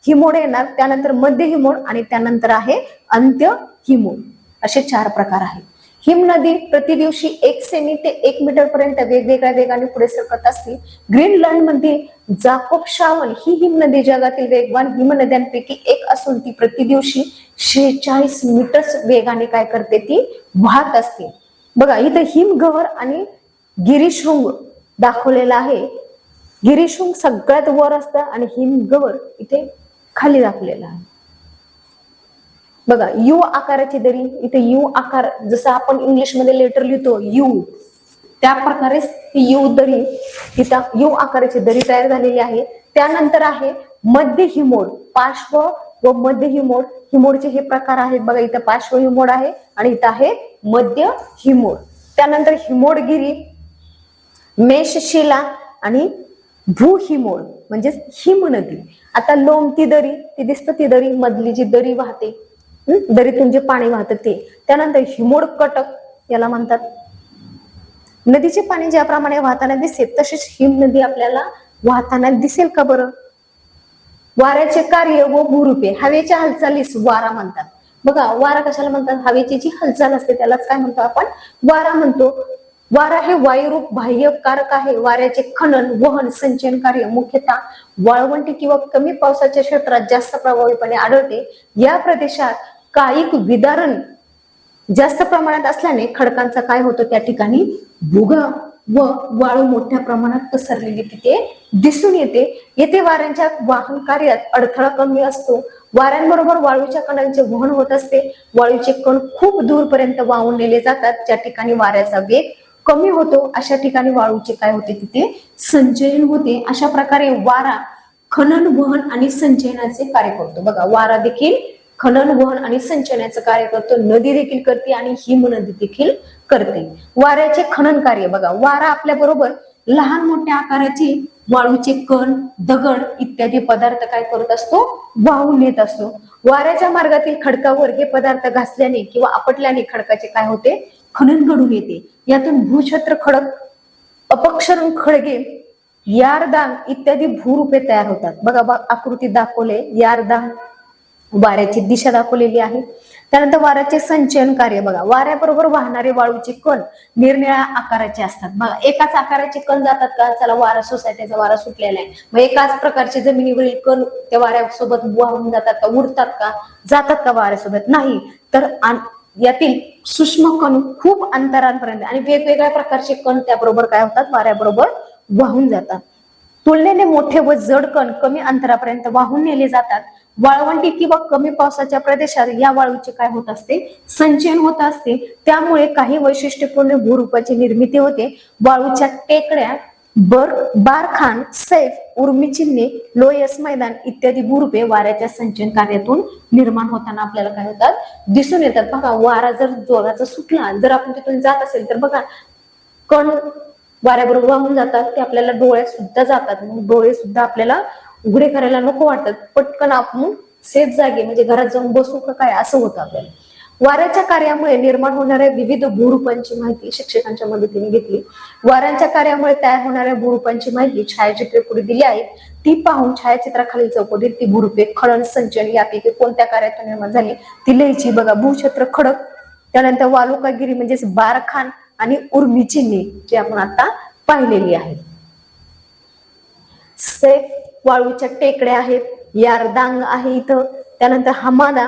हिमोड येणार, त्यानंतर मध्य हिमोड आणि त्यानंतर आहे अंत्य हिमोड. असे 4 प्रकार आहेत. हिमनदी प्रति दिवशी 1 सेमी ते 1 मीटर पर्यंत वेगवेगळ्या वेगाने पुढे सरकत असते. ग्रीनलँड मधील जाकोब श्रावण ही हिमनदी जगातील वेगवान हिमनद्यांपैकी एक असून ती प्रति दिवशी 46 मीटर वेगाने काय करते, ती वाहत असते. बघा, इथे हिमगव्हर आणि गिरिशृंग दाखवलेला आहे. गिरिशृंग सगळ्यात वर असतं आणि हिमगव्हर इथे खाली दाखवलेला आहे. बघा, यू आकाराची दरी, इथे यू आकार जसं आपण इंग्लिश मध्ये लेटर लिहितो यू, त्या प्रकारेच ही यू दरी, तिथं यू आकाराची दरी तयार झालेली आहे. त्यानंतर आहे मध्य हिमोड, पार्श्व व मध्य हिमोड. हिमोडचे हे प्रकार आहेत. बघा, इथं पार्श्व हिमोड आहे आणि इथं आहे मध्य हिमोड. त्यानंतर हिमोडगिरी, मेषशिला आणि भूहिमोड म्हणजेच हिमनदी. आता लोंबती दरी, ती दिसतं ती दरी, मधली जी दरी वाहते, दरीतून जे पाणी वाहतं ते. त्यानंतर हिमोड कटक याला म्हणतात. नदीचे पाणी ज्याप्रमाणे वाहताना दिसते तसेच हिमनदी आपल्याला वाहताना दिसेल का बरं. वाऱ्याचे कार्य व भूरूपे. हवेच्या हालचालीस वारा म्हणतात. बघा, वारा कशाला म्हणतात, हवेची जी हालचाल असते त्यालाच काय म्हणतो आपण, वारा म्हणतो. वारा हे वायुरूप बाह्य कारक आहे. वाऱ्याचे खनन, वहन, संचयन कार्य मुख्यतः वाळवंटी किंवा कमी पावसाच्या क्षेत्रात जास्त प्रभावीपणे आढळते. या प्रदेशात कायिक विदारण जास्त प्रमाणात असल्याने खडकांचा काय होतो त्या ठिकाणी भुगा व वाळू मोठ्या प्रमाणात पसरलेली तिथे दिसून येते. येथे वाऱ्यांच्या वाहन कार्यात अडथळा कमी असतो. वाऱ्यांबरोबर वाळूच्या कणांचे वहन होत असते. वाळूचे कण खूप दूरपर्यंत वाहून नेले जातात. ज्या ठिकाणी वाऱ्याचा वेग कमी होतो अशा ठिकाणी वाळूचे काय होते, तिथे संचयन होते. अशा प्रकारे वारा खनन, वहन आणि संचयनाचे कार्य करतो. बघा, वारा देखील खनन, वहन आणि संचयनाचं कार्य करतो. नदी देखील करते आणि हिमनदी देखील करते. वाऱ्याचे खनन कार्य. बघा, वारा आपल्या बरोबर लहान मोठ्या आकाराचे वाळूचे कण, दगड इत्यादी पदार्थ काय करत असतो, वाहून नेत असतो. वाऱ्याच्या मार्गातील खडकावर हे पदार्थ घासल्याने किंवा आपटल्याने खडकाचे काय होते, खनन घडून येते. यातून भूछत्र खडक, अपक्षरण खडगे, यारदान इत्यादी भूरूपे तयार होतात. बघा, आकृतीत दाखवले यारदान, वाऱ्याची दिशा दाखवलेली आहे. त्यानंतर वाऱ्याचे संचयन कार्य. बघा, वाऱ्याबरोबर वाहणारे वाळूचे कण निरनिळ्या आकाराचे असतात. बघा, एकाच आकाराचे कण जातात का, चला वारा सोसायटीचा वारा सुटलेला आहे, मग एकाच प्रकारचे जमिनीवरील कण त्या वाऱ्यासोबत वाहून जातात का, उडतात का, जातात का वाऱ्यासोबत, नाही. तर यातील सूक्ष्म कण खूप अंतरांपर्यंत आणि वेगवेगळ्या प्रकारचे कण त्याबरोबर काय होतात, वाऱ्याबरोबर वाहून जातात. तुलनेने मोठे व जड कण कमी अंतरापर्यंत वाहून नेले जातात. वाळवंटी किंवा कमी पावसाच्या प्रदेशात या वाळूचे काय होत असते, संचयन होत असते. त्यामुळे काही वैशिष्ट्यपूर्ण भूरूपाची निर्मिती होते. वाळूच्या टेकड्या, बारखान, सैफ, उर्मी चिन्हे, लोयस मैदान इत्यादी भूरूपे वाऱ्याच्या संचयन कार्यातून निर्माण होताना आपल्याला काय होतात, दिसून येतात. बघा, वारा जर जोराचा सुटला, जर आपण तिथून जात असेल तर बघा कण वाऱ्याबरोबर वाहून जातात, ते आपल्याला डोळ्यात सुद्धा जातात. मग डोळे सुद्धा आपल्याला उघडे करायला नको वाटत, पटकन आपण सेफ जागे म्हणजे घरात जाऊन बसू का काय असं होतं आपल्याला. वाऱ्याच्या कार्यामुळे निर्माण होणाऱ्या विविध भूरूपांची माहिती शिक्षकांच्या मदतीने घेतली. वाऱ्यांच्या कार्यामुळे तयार होणाऱ्या भूरूपांची माहिती छायाचित्रे पुढे दिली आहेत. ती पाहून छायाचित्राखालील चौकटीत ती भूरूपे खडन, संचयन यापैकी कोणत्या कार्यातून निर्माण झाली ती लिहायची. बघा, भूक्षेत्र खडक, त्यानंतर वालुकागिरी म्हणजेच बारखान आणि उर्मी चिन्हे जे आपण आता पाहिलेली आहेत. सैफ, वाळूच्या टेकड्या आहेत. यारदांग आहे इथं. त्यानंतर हमादा,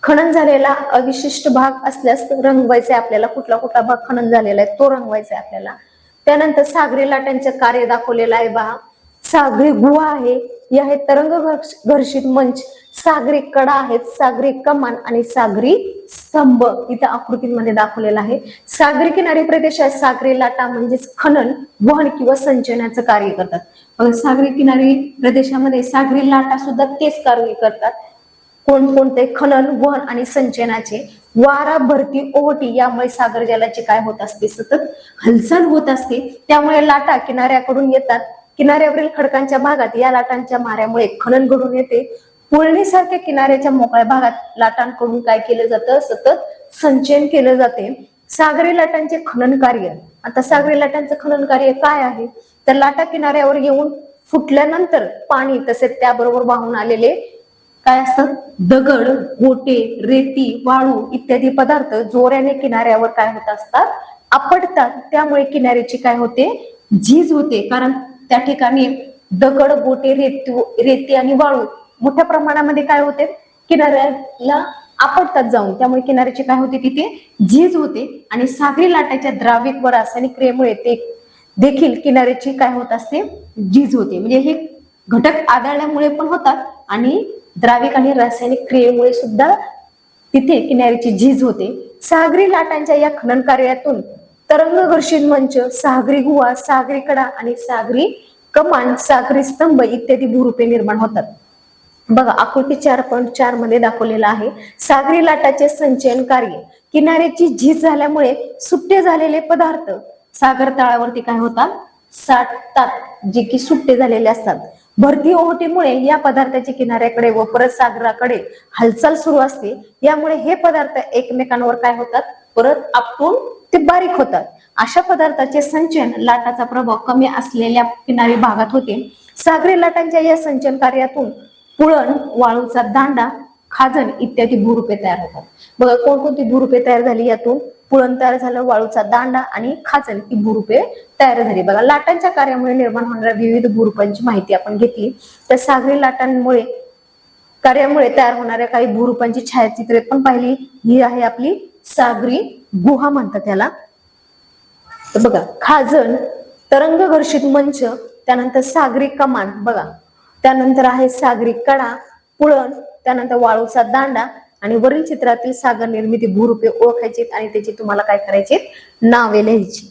खनन झालेला अविशिष्ट भाग असल्यास रंगवायचे आपल्याला, कुठला कुठला भाग खनन झालेला आहे तो रंगवायचा आपल्याला. त्यानंतर सागरी लाटांचे कार्य दाखवलेलं आहे. पहा, सागरी गुहा आहे, हे आहे तरंग घर्षित मंच, सागरी कडा आहेत, सागरी कमान आणि सागरी स्तंभ इथं आकृतीमध्ये दाखवलेला आहे. सागरी किनारी प्रदेशात सागरी लाटा म्हणजेच खनन, वहन किंवा संचयनाचं कार्य करतात. सागरी किनारी प्रदेशामध्ये सागरी लाटा सुद्धा तेच कार्य करतात. कोणकोणते, खनन, वहन आणि संचयनाचे. वारा, भरती, ओहोटी यामुळे सागर जलाची काय होत असते, सतत हालचाल होत असते. त्यामुळे लाटा किनाऱ्याकडून येतात. किनाऱ्यावरील खडकांच्या भागात या लाटांच्या माऱ्यामुळे खनन घडून येते. पुळणीसारख्या किनाऱ्याच्या मोकळ्या भागात लाटांकडून काय केलं जातं, सतत संचयन केलं जाते. सागरी लाटांचे खनन कार्य. आता सागरी लाटांचं खनन कार्य काय आहे, तर लाटा किनाऱ्यावर येऊन फुटल्यानंतर पाणी तसेच त्याबरोबर वाहून आलेले काय असतात, दगड, गोटे, रेती, वाळू इत्यादी पदार्थ जोऱ्याने किनाऱ्यावर काय होत असतात, आपटतात. त्यामुळे किनाऱ्याची काय होते, झीज होते. कारण त्या ठिकाणी दगड, गोटे, रेती आणि वाळू मोठ्या प्रमाणामध्ये काय होते, किनाऱ्याला आपटतात जाऊन. त्यामुळे किनाऱ्याची काय होते, तिथे झीज होते. आणि सागरी लाटाच्या द्राविक व रासायनिक क्रियेमुळे ते देखील किनाऱ्याची काय होत असते, झीज होते. म्हणजे हे घटक आदळल्यामुळे पण होतात आणि द्राविक आणि रासायनिक क्रियेमुळे सुद्धा तिथे किनाऱ्याची झीज होते. सागरी लाटांच्या या खनन कार्यातून तरंग घर्षित मंच, सागरी गुहा, सागरी कडा आणि सागरी कमान, सागरी स्तंभ इत्यादी भूरूपे निर्माण होतात. बघा, आकृती 4.4 मध्ये दाखवलेला आहे. सागरी लाटाचे संचयन कार्य. किनाऱ्याची झीज झाल्यामुळे सुट्टे झालेले पदार्थ सागर तळावरती काय होतात, साठतात, जे की सुट्टे झालेले असतात. भरती ओहोटीमुळे या पदार्थाची किनाऱ्याकडे व परत सागराकडे हालचाल सुरू असते. यामुळे हे पदार्थ एकमेकांवर काय होतात, परत आपटून ते बारीक होतात. अशा पदार्थाचे संचयन लाटाचा प्रभाव कमी असलेल्या किनारी भागात होते. सागरी लाटांच्या या संचयन कार्यातून पुळण, वाळूचा दांडा, खाजण इत्यादी भूरूपे तयार होतात. बघा, कोणकोणती भूरूपे तयार झाली यातून, पुळण तयार झालं, वाळूचा दांडा आणि खाजण ही भूरूपे तयार झाली. बघा, लाटांच्या कार्यामुळे निर्माण होणाऱ्या विविध भूरूपांची माहिती आपण घेतली. तर सागरी लाटांमुळे कार्यामुळे तयार होणाऱ्या काही भूरूपांची छायाचित्रे पण पाहिली. ही आहे आपली सागरी गुहा म्हणतात त्याला. तर बघा, खाजण, तरंग घर्षित मंच, त्यानंतर सागरी कमान, बघा, त्यानंतर आहे सागरी कडा, पुळण, त्यानंतर वाळूचा दांडा आणि वरील चित्रातील सागर निर्मिती भूरूपे ओळखायची आणि त्याची तुम्हाला काय करायचे, नावे लिहायची.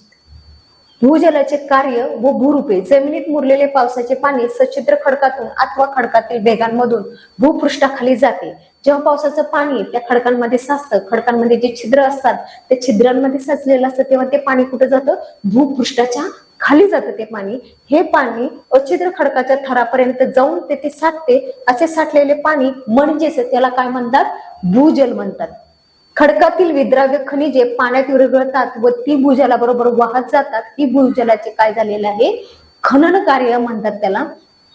भूजलाचे कार्य व भूरूपे. जमिनीत मुरलेले पावसाचे पाणी सच्छिद्र खडकातून अथवा खडकातील भेगांमधून भूपृष्ठाखाली जाते. जेव्हा पावसाचं पाणी त्या खडकांमध्ये साचतं, खडकांमध्ये जे छिद्र असतात त्या छिद्रांमध्ये साचलेलं असतं, तेव्हा ते पाणी कुठे जातं, भूपृष्ठाच्या खाली जातं ते पाणी. हे पाणी अछिद्र खडकाच्या थरापर्यंत जाऊन ते साठते. असे साठलेले पाणी म्हणजेच त्याला काय म्हणतात, भूजल म्हणतात. खडकातील विद्राव्य खनिजे पाण्यात विरघळतात व ती भूजलाबरोबर वाहत जातात. ही भूजलाचे काय झालेले आहे, खनन कार्य म्हणतात त्याला.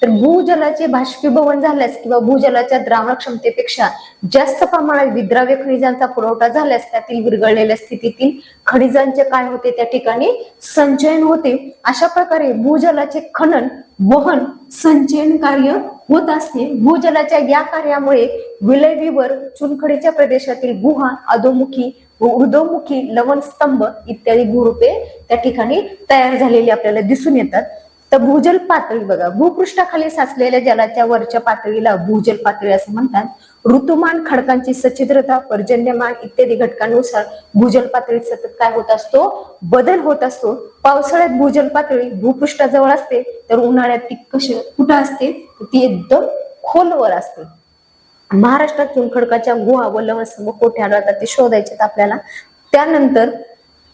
तर भूजलाचे बाष्पीभवन झाल्यास किंवा भूजलाच्या द्रावण क्षमतेपेक्षा जास्त प्रमाणात विद्राव्य खनिजांचा पुरवठा झाल्यास त्यातील विरघळलेल्या स्थितीतील खनिजांचे काय होते, त्या ठिकाणी संचयन होते. अशा प्रकारे भूजलाचे खनन, वहन, संचयन कार्य होत असते. भूजलाच्या या कार्यामुळे विलयवीवर चुनखडीच्या प्रदेशातील गुहा, अधोमुखी व ऊर्ध्वमुखी लवणस्तंभ इत्यादी भूरूपे त्या ठिकाणी तयार झालेली आपल्याला दिसून येतात. तर भूजल पातळी बघा, भूपृष्ठाखाली साचलेल्या जलाच्या वरच्या पातळीला भूजल पातळी असे म्हणतात. ऋतुमान, खडकांची सच्छिद्रता, पर्जन्यमान इत्यादी घटकांनुसार भूजल पातळीत सतत काय होत असतो, बदल होत असतो. पावसाळ्यात भूजल पातळी भूपृष्ठाजवळ असते, तर उन्हाळ्यात ती कुठं असते, ती एकदम खोलवर असते. महाराष्ट्रात चुनखडकाच्या गुहा व लवणस्तंभ कोठे आढळतात ते शोधायचे आपल्याला. त्यानंतर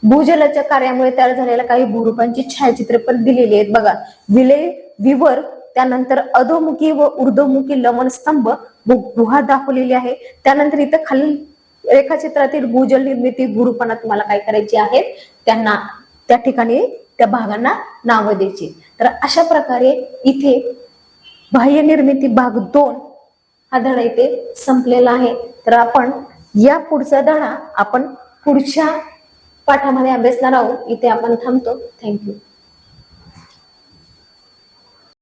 भूजलाच्या कार्यामुळे तयार झालेल्या काही भूरूपांची छायाचित्र पण दिलेली आहेत बघा. विलय विवर, त्यानंतर अधोमुखी व ऊर्ध्वमुखी लवणस्तंभ गुहा दाखवलेली आहे. त्यानंतर इथं खालील रेखाचित्रातील भूजल निर्मिती भूरूपांना तुम्हाला काय करायची आहेत, त्यांना त्या ठिकाणी त्या भागांना नावं द्यायची. तर अशा प्रकारे इथे बाह्य निर्मिती भाग 2 हा धडा इथे संपलेला आहे. तर आपण या पुढचा धडा आपण पुढच्या पाठामध्ये अभ्यासणार आहोत. इथे आपण थांबतो. थँक्यू.